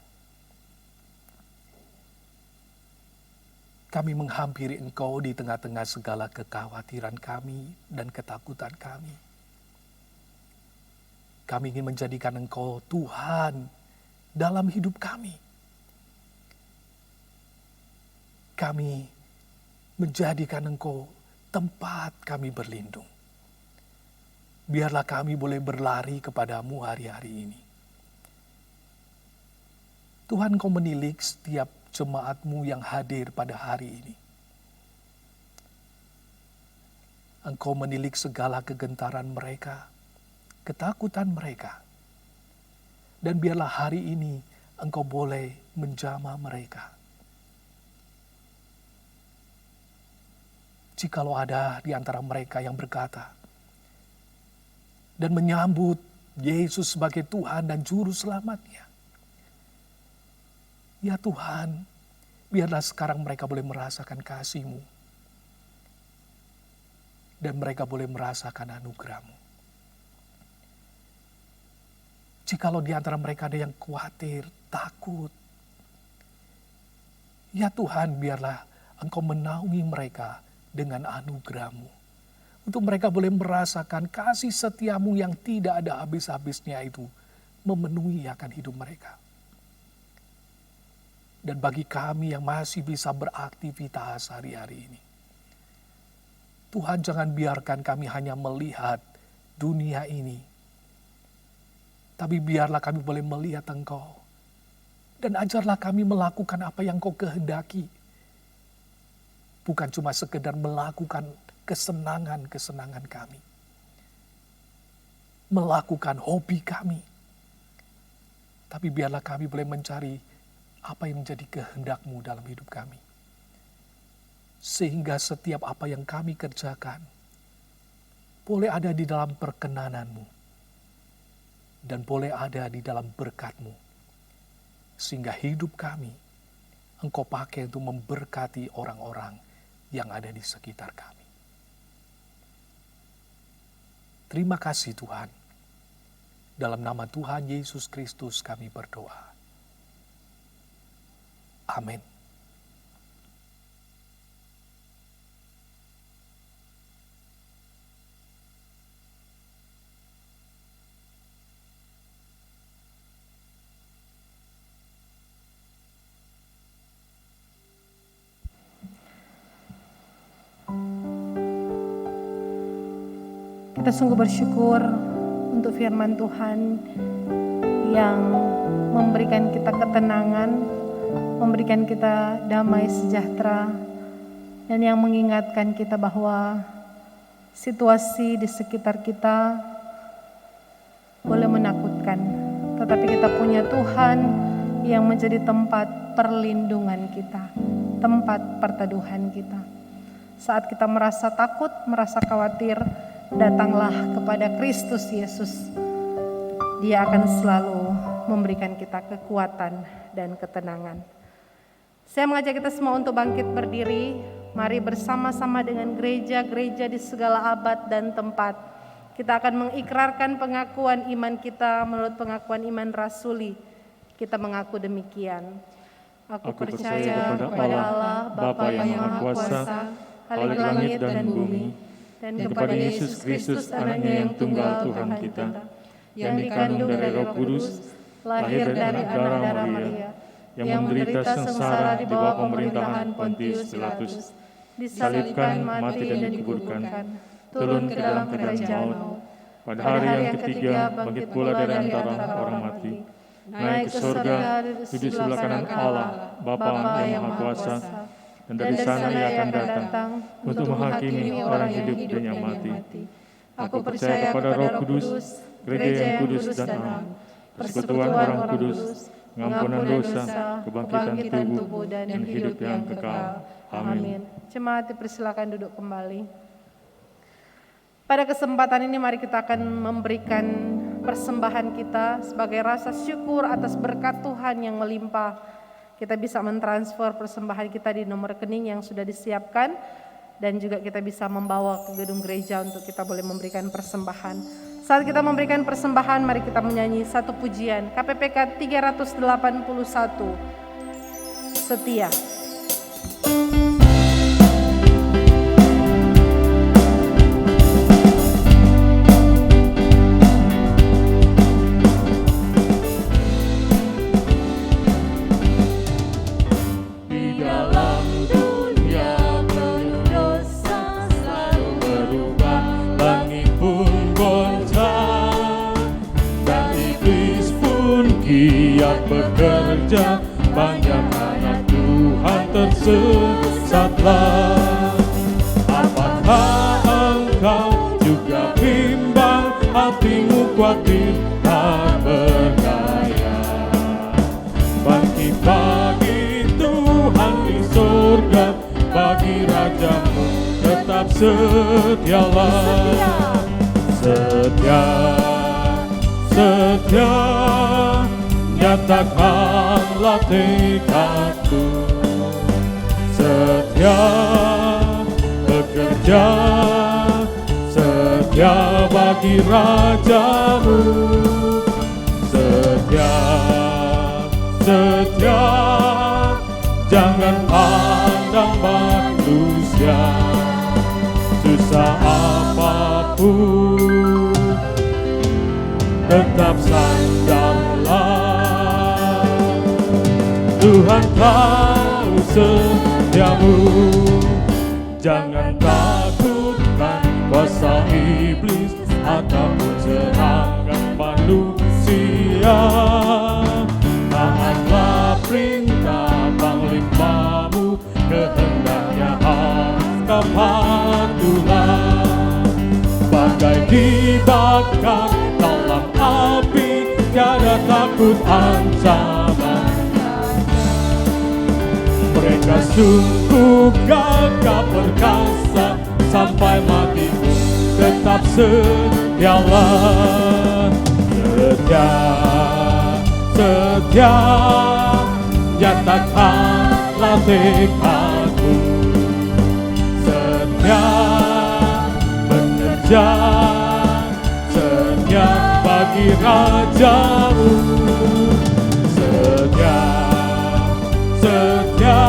kami menghampiri Engkau di tengah-tengah segala kekhawatiran kami dan ketakutan kami. Kami ingin menjadikan Engkau Tuhan dalam hidup kami. Kami menjadikan Engkau tempat kami berlindung. Biarlah kami boleh berlari kepadamu hari-hari ini. Tuhan, Kau menilik setiap jemaat-Mu yang hadir pada hari ini. Engkau menilik segala kegentaran mereka, ketakutan mereka. Dan biarlah hari ini Engkau boleh menjamah mereka. Jikalau ada di antara mereka yang berkata dan menyambut Yesus sebagai Tuhan dan Juru Selamatnya, ya Tuhan, biarlah sekarang mereka boleh merasakan kasih-Mu. Dan mereka boleh merasakan anugerah-Mu. Jikalau di antara mereka ada yang khawatir, takut, ya Tuhan, biarlah Engkau menaungi mereka dengan anugerah-Mu. Untuk mereka boleh merasakan kasih setia-Mu yang tidak ada habis-habisnya itu memenuhi akan hidup mereka. Dan bagi kami yang masih bisa beraktivitas hari-hari ini, Tuhan, jangan biarkan kami hanya melihat dunia ini, tapi biarlah kami boleh melihat Engkau. Dan ajarlah kami melakukan apa yang Kau kehendaki. Bukan cuma sekedar melakukan kesenangan-kesenangan kami. Melakukan hobi kami. Tapi biarlah kami boleh mencari apa yang menjadi kehendak-Mu dalam hidup kami. Sehingga setiap apa yang kami kerjakan boleh ada di dalam perkenanan-Mu dan boleh ada di dalam berkat-Mu. Sehingga hidup kami Engkau pakai untuk memberkati orang-orang yang ada di sekitar kami. Terima kasih Tuhan. Dalam nama Tuhan Yesus Kristus kami berdoa. Amin. Kita sungguh bersyukur untuk firman Tuhan yang memberikan kita ketenangan, memberikan kita damai sejahtera, dan yang mengingatkan kita bahwa situasi di sekitar kita boleh menakutkan, tetapi kita punya Tuhan yang menjadi tempat perlindungan kita, tempat perteduhan kita. Saat kita merasa takut, merasa khawatir, datanglah kepada Kristus Yesus. Dia akan selalu memberikan kita kekuatan dan ketenangan. Saya mengajak kita semua untuk bangkit berdiri. Mari bersama-sama dengan gereja-gereja di segala abad dan tempat. Kita akan mengikrarkan pengakuan iman kita menurut pengakuan iman rasuli. Kita mengaku demikian. Aku percaya kepada Allah, Bapa yang Maha Kuasa, Khalik langit dan bumi, dan kepada Yesus Kristus anaknya yang tunggal Tuhan kita, yang dikandung dari Roh Kudus, lahir dari anak darah Maria, yang menderita sengsara di bawah pemerintahan Pontius Pilatus, disalibkan, mati dan dikuburkan, turun ke dalam kerajaan maut, pada hari yang ketiga bangkit pula dari antara orang mati, naik ke surga, duduk sebelah kanan Allah, Bapa yang Maha Kuasa, dan dari sana ia akan datang untuk menghakimi orang hidup dan yang mati. Aku percaya kepada Roh Kudus, gereja yang kudus dan am, persekutuan orang kudus, pengampunan dosa, kebangkitan tubuh, dan hidup yang kekal. Amin. Jemaat dipersilakan duduk kembali. Pada kesempatan ini mari kita akan memberikan persembahan kita sebagai rasa syukur atas berkat Tuhan yang melimpah. Kita bisa mentransfer persembahan kita di nomor rekening yang sudah disiapkan, dan juga kita bisa membawa ke gedung gereja untuk kita boleh memberikan persembahan. Saat kita memberikan persembahan, mari kita menyanyi satu pujian KPPK 381, Setia. Bekerja, banyak anak Tuhan tersesatlah. Apakah engkau juga bimbang, hatimu khawatir tak berdaya? Bangkit bagi Tuhan di surga, bagi Rajamu tetap setialah. Setia, setia, nyatakanlah tekadku, setia bekerja, setia bagi Rajamu, setia, setia, jangan pandang manusia, susah apapun, tetap sandallah. Tuhan tahu setiamu, jangan takutkan kuasa iblis ataupun serangan manusia. Taatlah perintah Panglimamu, kehendaknya harus kau patulah. Bagai dibakar dalam api, tiada tak takut ancaman. Mereka sungguh gagah perkasa, sampai mati tetap setialah. Setia, setia, nyatakanlah tekadmu. Setia mengejar, setia bagi rajamu. Setia, setia,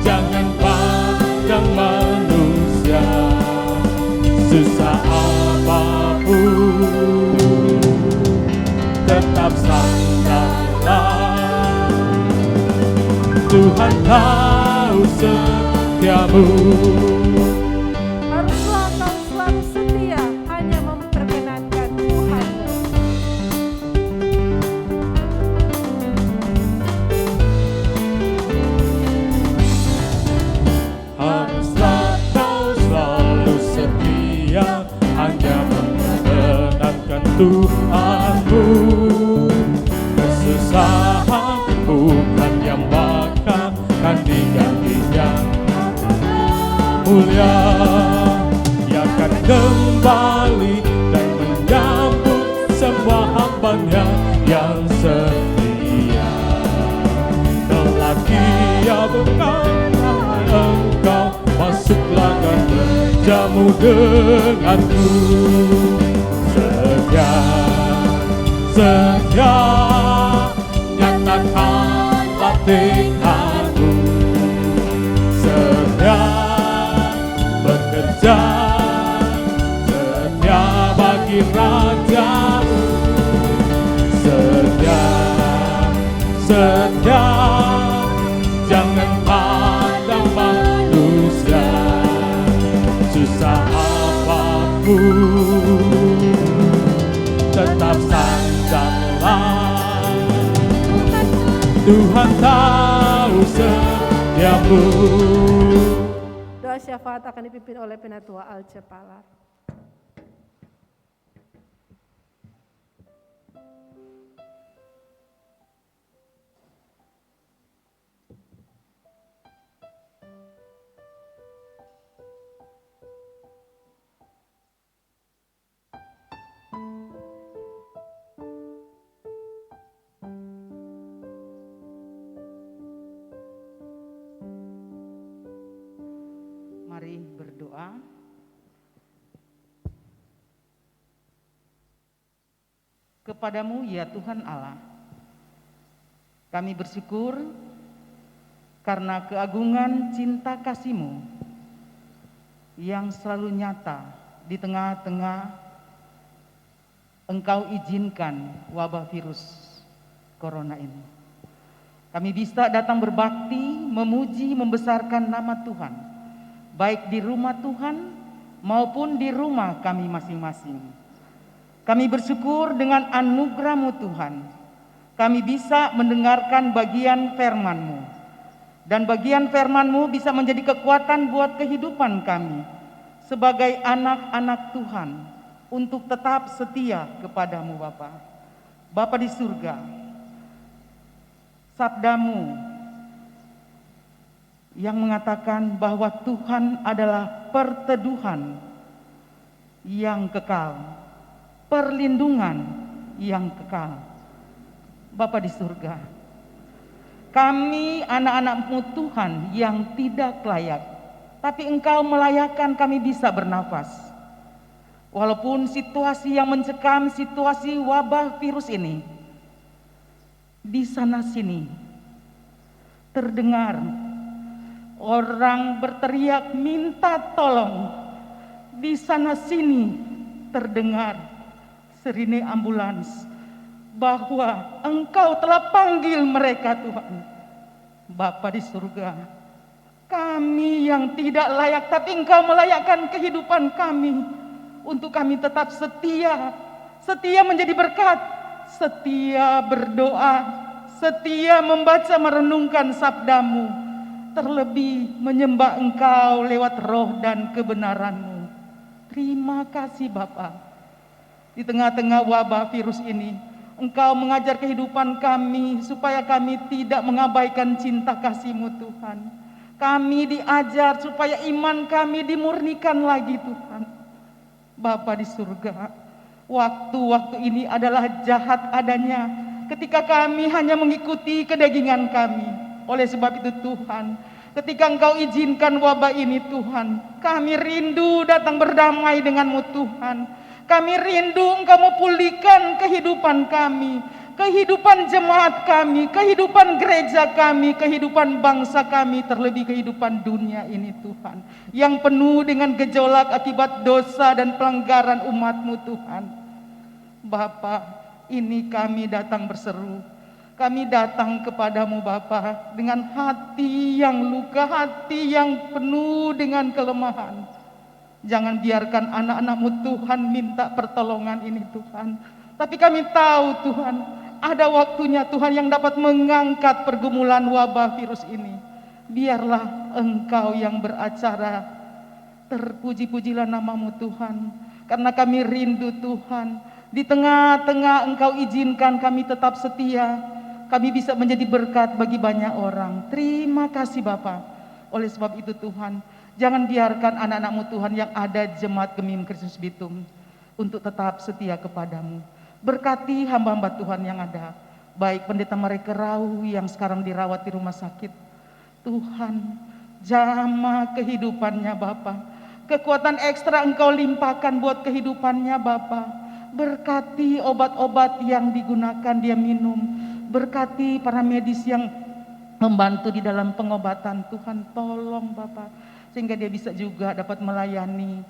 jangan pandang manusia, susah apapun, tetap sandallah. Tuhan tahu setiamu. Haruslah kau selalu setia, hanya memperkenankan Tuhanmu. Haruslah kau selalu setia, hanya memperkenankan Tuhanmu. Kesusahan bukan yang akan digantinya mulia, Ia akan kembali dan menyambut semua hamba-Nya yang setia. Lelaki Ia berkata, engkau masuklah dan berjamu denganku. Setia, setia, nyatakanlah tekadmu. Setia bekerja, setia bagi rajamu. Setia, setia, jangan pandang manusia, susah apapun, tetap sandallah. Tuhan tahu setiamu. Doa syafaat akan dipimpin oleh Penatua Alce Palar. Mari berdoa. Kepadamu ya Tuhan Allah, kami bersyukur karena keagungan cinta kasih-Mu yang selalu nyata di tengah-tengah Engkau izinkan wabah virus corona ini. Kami bisa datang berbakti, memuji, membesarkan nama Tuhan, baik di rumah Tuhan maupun di rumah kami masing-masing. Kami bersyukur dengan anugerah-Mu Tuhan, kami bisa mendengarkan bagian firman-Mu. Dan bagian firman-Mu bisa menjadi kekuatan buat kehidupan kami sebagai anak-anak Tuhan untuk tetap setia kepadamu Bapa. Bapa di surga, sabda-Mu yang mengatakan bahwa Tuhan adalah perteduhan yang kekal, perlindungan yang kekal. Bapa di surga, kami anak-anak-Mu Tuhan yang tidak layak, tapi Engkau melayakkan kami bisa bernafas. Walaupun situasi yang mencekam, situasi wabah virus ini, di sana sini terdengar orang berteriak minta tolong. Di sana sini terdengar sirine ambulans bahwa Engkau telah panggil mereka Tuhan. Bapa di surga, kami yang tidak layak, tapi Engkau melayakkan kehidupan kami untuk kami tetap setia, setia menjadi berkat, setia berdoa, setia membaca merenungkan sabda-Mu, terlebih menyembah Engkau lewat roh dan kebenaran-Mu. Terima kasih Bapa. Di tengah-tengah wabah virus ini, Engkau mengajar kehidupan kami supaya kami tidak mengabaikan cinta kasih-Mu Tuhan. Kami diajar supaya iman kami dimurnikan lagi Tuhan. Bapa di surga, waktu-waktu ini adalah jahat adanya ketika kami hanya mengikuti kedagingan kami. Oleh sebab itu Tuhan, ketika Engkau izinkan wabah ini Tuhan, kami rindu datang berdamai dengan-Mu Tuhan. Kami rindu Engkau memulihkan kehidupan kami, kehidupan jemaat kami, kehidupan gereja kami, kehidupan bangsa kami, terlebih kehidupan dunia ini Tuhan, yang penuh dengan gejolak akibat dosa dan pelanggaran umat-Mu Tuhan. Bapa, ini kami datang berseru, kami datang kepadamu Bapa dengan hati yang luka, hati yang penuh dengan kelemahan. Jangan biarkan anak-anak-Mu Tuhan minta pertolongan ini Tuhan. Tapi kami tahu Tuhan, ada waktunya Tuhan yang dapat mengangkat pergumulan wabah virus ini. Biarlah Engkau yang beracara. Terpuji-pujilah nama-Mu Tuhan. Karena kami rindu Tuhan, di tengah-tengah Engkau izinkan kami tetap setia. Kami bisa menjadi berkat bagi banyak orang. Terima kasih Bapa. Oleh sebab itu Tuhan, jangan biarkan anak-anak-Mu Tuhan yang ada jemaat Gemim Kristus Bitung untuk tetap setia kepadamu. Berkati hamba-hamba Tuhan yang ada, baik pendeta mereka Rau yang sekarang dirawat di rumah sakit. Tuhan, jamah kehidupannya Bapa. Kekuatan ekstra Engkau limpahkan buat kehidupannya Bapa. Berkati obat-obat yang digunakan dia minum. Berkati para medis yang membantu di dalam pengobatan. Tuhan tolong Bapa, sehingga dia bisa juga dapat melayani,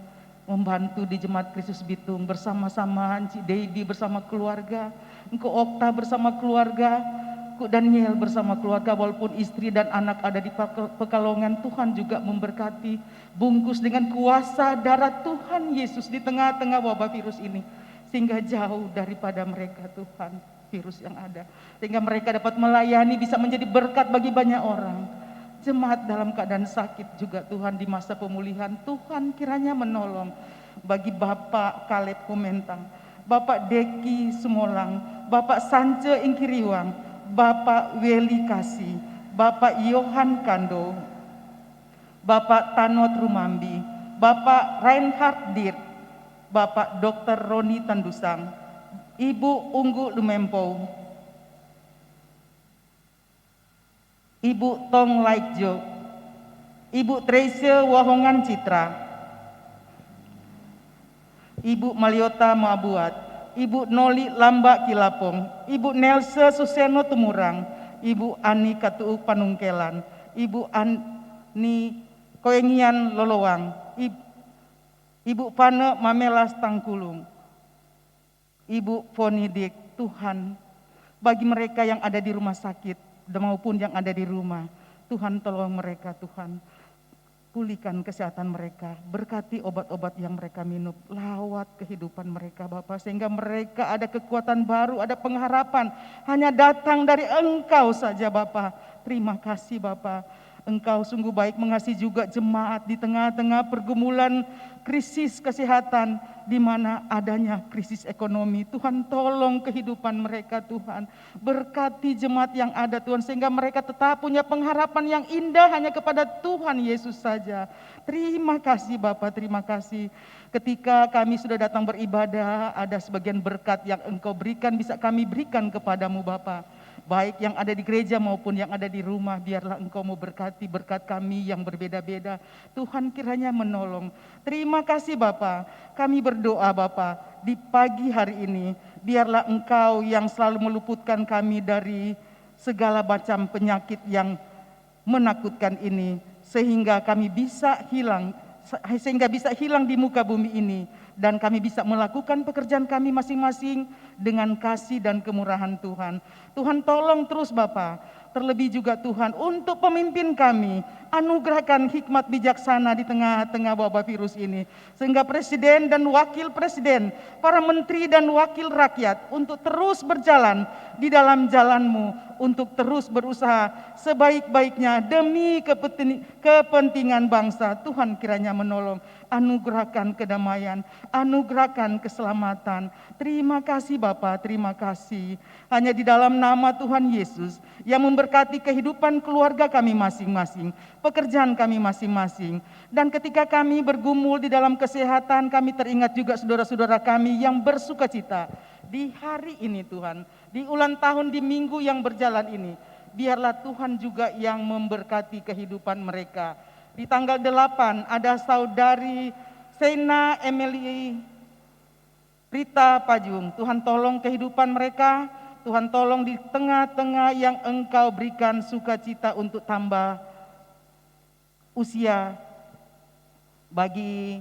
membantu di Jemaat Kristus Bitung bersama-sama Encik Deidi bersama keluarga, Engkau Okta bersama keluarga, Ku Daniel bersama keluarga, walaupun istri dan anak ada di Pekalongan. Tuhan juga memberkati, bungkus dengan kuasa darah Tuhan Yesus di tengah-tengah wabah virus ini, sehingga jauh daripada mereka Tuhan virus yang ada, sehingga mereka dapat melayani, bisa menjadi berkat bagi banyak orang. Jemaat dalam keadaan sakit juga Tuhan di masa pemulihan, Tuhan kiranya menolong bagi Bapak Kaleb Kumentang, Bapak Deki Sumolang, Bapak Sance Ingkiriwang, Bapak Weli Kasih, Bapak Yohan Kando, Bapak Tanot Rumambi, Bapak Reinhard Dir, Bapak Dr. Roni Tandusang, Ibu Unggu Lumempo, Ibu Tong Laikjo, Ibu Trace Wahongan Citra, Ibu Maliota Mabuat, Ibu Noli Lamba Kilapong, Ibu Nelse Suseno Tumurang, Ibu Ani Katu Panungkelan, Ibu Ani Koengian Lolowang, Ibu Pane Mamelas Tangkulung, Ibu Fonidik. Tuhan, bagi mereka yang ada di rumah sakit maupun yang ada di rumah, Tuhan tolong mereka Tuhan, pulihkan kesehatan mereka, berkati obat-obat yang mereka minum, lawat kehidupan mereka Bapa, sehingga mereka ada kekuatan baru, ada pengharapan, hanya datang dari Engkau saja Bapa. Terima kasih Bapa, Engkau sungguh baik mengasihi juga jemaat di tengah-tengah pergumulan krisis kesehatan, di mana adanya krisis ekonomi. Tuhan tolong kehidupan mereka Tuhan, berkati jemaat yang ada Tuhan, sehingga mereka tetap punya pengharapan yang indah hanya kepada Tuhan Yesus saja. Terima kasih Bapa, terima kasih. Ketika kami sudah datang beribadah, ada sebagian berkat yang Engkau berikan bisa kami berikan kepadamu Bapa. Baik yang ada di gereja maupun yang ada di rumah, biarlah Engkau mau berkati berkat kami yang berbeda-beda. Tuhan kiranya menolong. Terima kasih Bapa. Kami berdoa Bapa, di pagi hari ini, biarlah Engkau yang selalu meluputkan kami dari segala macam penyakit yang menakutkan ini, sehingga kami bisa hilang, di muka bumi ini, dan kami bisa melakukan pekerjaan kami masing-masing dengan kasih dan kemurahan Tuhan. Tuhan tolong terus Bapa, Terlebih juga Tuhan untuk pemimpin kami, anugerahkan hikmat bijaksana di tengah-tengah wabah virus ini. Sehingga presiden dan wakil presiden, para menteri dan wakil rakyat untuk terus berjalan di dalam jalan-Mu, untuk terus berusaha sebaik-baiknya demi kepentingan bangsa. Tuhan kiranya menolong, anugerahkan kedamaian, anugerahkan keselamatan. Terima kasih Bapa, terima kasih. Hanya di dalam nama Tuhan Yesus yang memberkati kehidupan keluarga kami masing-masing, pekerjaan kami masing-masing. Dan ketika kami bergumul di dalam kesehatan, kami teringat juga saudara-saudara kami yang bersuka cita di hari ini Tuhan, di ulang tahun, di minggu yang berjalan ini. Biarlah Tuhan juga yang memberkati kehidupan mereka. Di tanggal 8 ada saudari Sena Emily Rita Pajung. Tuhan tolong kehidupan mereka, Tuhan tolong di tengah-tengah yang Engkau berikan sukacita untuk tambah usia. Bagi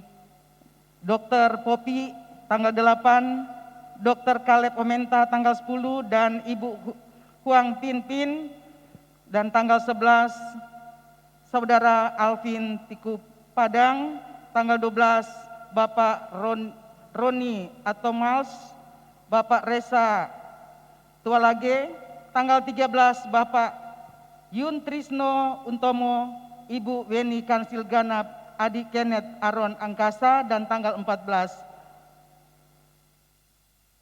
Dr. Popi tanggal 8, Dr. Caleb Omenta tanggal 10, dan Ibu Huang Pin dan tanggal 11 Saudara Alvin Tiku Padang, tanggal 12 Bapak Roni atau Mals, Bapak Reza Tualage, tanggal 13 Bapak Yun Trisno Untomo, Ibu Weni Kansil Ganap, Adik Kenneth Aron Angkasa, dan tanggal 14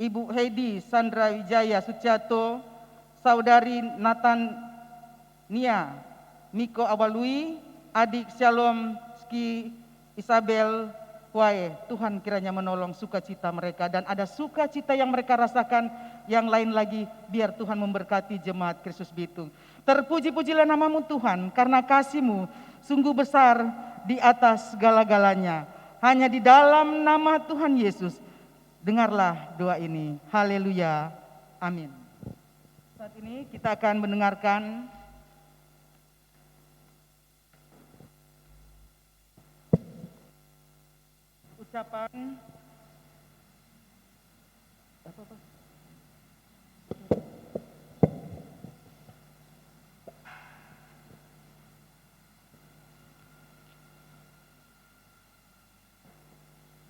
Ibu Heidi Sandra Wijaya Suciato, Saudari Nathan Nia Miko Awalui, Adik Shalom Ski Isabel Huae. Tuhan kiranya menolong sukacita mereka, dan ada sukacita yang mereka rasakan yang lain lagi. Biar Tuhan memberkati jemaat Kristus Bitung. Terpuji-pujilah nama-Mu Tuhan, karena kasih-Mu sungguh besar di atas segala-galanya. Hanya di dalam nama Tuhan Yesus, dengarlah doa ini. Haleluya. Amin. Saat ini kita akan mendengarkan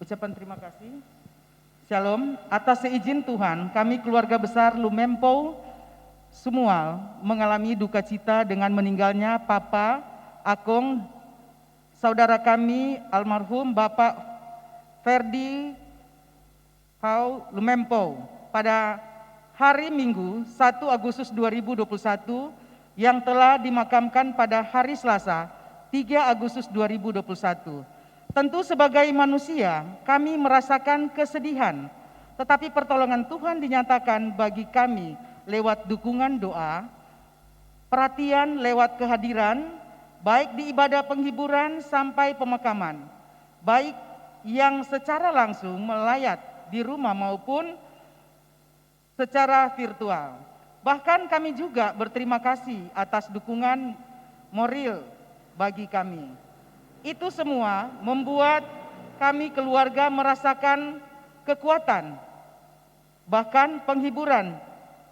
ucapan terima kasih. Shalom. Atas seizin Tuhan, kami keluarga besar Lumempo Sumual mengalami duka cita dengan meninggalnya Papa Akong, saudara kami almarhum Bapak Ferdi Pau Lumempo pada hari Minggu 1 Agustus 2021 yang telah dimakamkan pada hari Selasa 3 Agustus 2021. Tentu sebagai manusia kami merasakan kesedihan, tetapi pertolongan Tuhan dinyatakan bagi kami lewat dukungan doa, perhatian lewat kehadiran, baik di ibadah penghiburan sampai pemakaman, baik yang secara langsung melayat di rumah maupun secara virtual. Bahkan kami juga berterima kasih atas dukungan moral bagi kami. Itu semua membuat kami keluarga merasakan kekuatan, bahkan penghiburan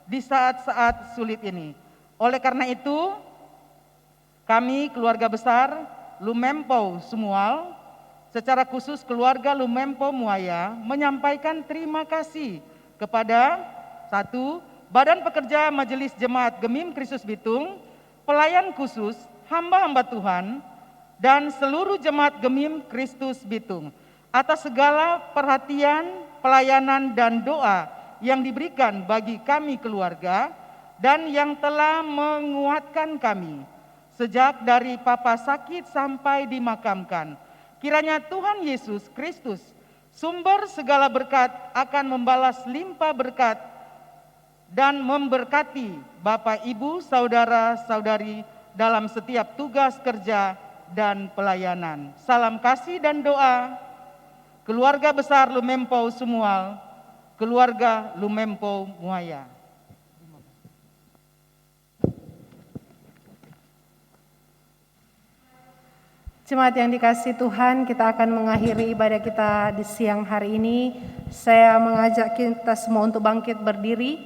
di saat-saat sulit ini. Oleh karena itu, kami keluarga besar Lumempo Sumual, secara khusus keluarga Lumempo Muaya, menyampaikan terima kasih kepada 1. Badan Pekerja Majelis Jemaat Gemim Kristus Bitung, pelayan khusus, hamba-hamba Tuhan, dan seluruh jemaat Gemim Kristus Bitung atas segala perhatian, pelayanan, dan doa yang diberikan bagi kami keluarga dan yang telah menguatkan kami sejak dari Papa sakit sampai dimakamkan. Kiranya Tuhan Yesus Kristus, sumber segala berkat, akan membalas limpah berkat dan memberkati Bapak, Ibu, saudara-saudari dalam setiap tugas kerja dan pelayanan. Salam kasih dan doa, keluarga besar Lumempo Sumual, keluarga Lumempo Muaya. Jemaat yang dikasihi Tuhan, kita akan mengakhiri ibadah kita di siang hari ini. Saya mengajak kita semua untuk bangkit berdiri.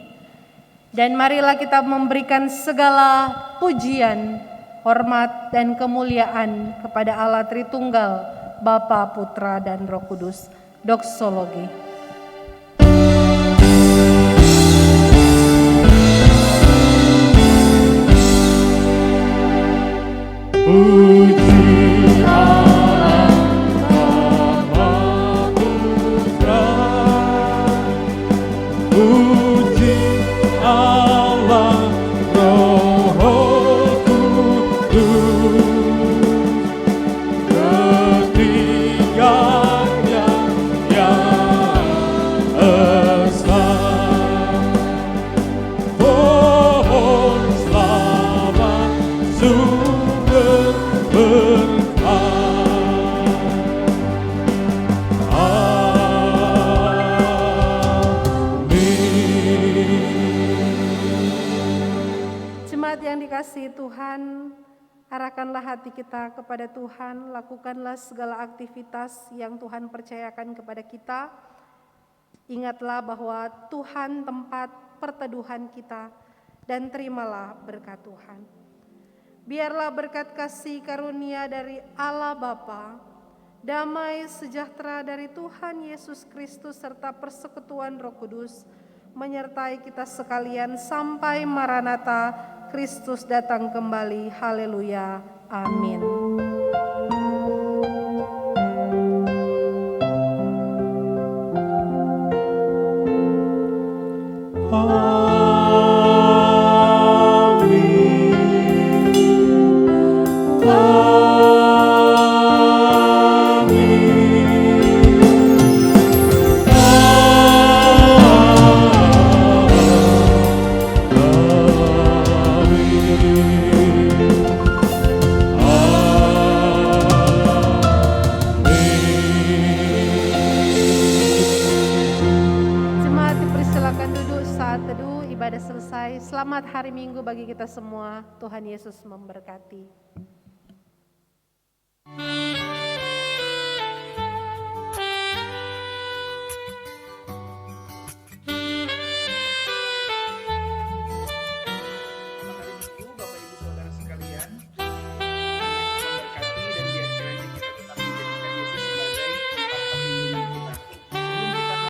Dan marilah kita memberikan segala pujian, hormat, dan kemuliaan kepada Allah Tritunggal, Bapa, Putra, dan Roh Kudus. Doksologi. Puji Allah Bapa Putra, puji Allah Roh Kudus, ketiganya yang esa. Pohon selamat sumber berkah. Jemaat yang dikasihi Tuhan, arahkanlah hati kita kepada Tuhan, lakukanlah segala aktivitas yang Tuhan percayakan kepada kita. Ingatlah bahwa Tuhan tempat perteduhan kita, dan terimalah berkat Tuhan. Biarlah berkat kasih karunia dari Allah Bapa, damai sejahtera dari Tuhan Yesus Kristus serta persekutuan Roh Kudus menyertai kita sekalian sampai Maranatha, Kristus datang kembali. Haleluya. Amin. Jemaat dipersilakan duduk saat teduh, ibadah selesai. Selamat hari Minggu bagi kita semua. Tuhan Yesus memberkati.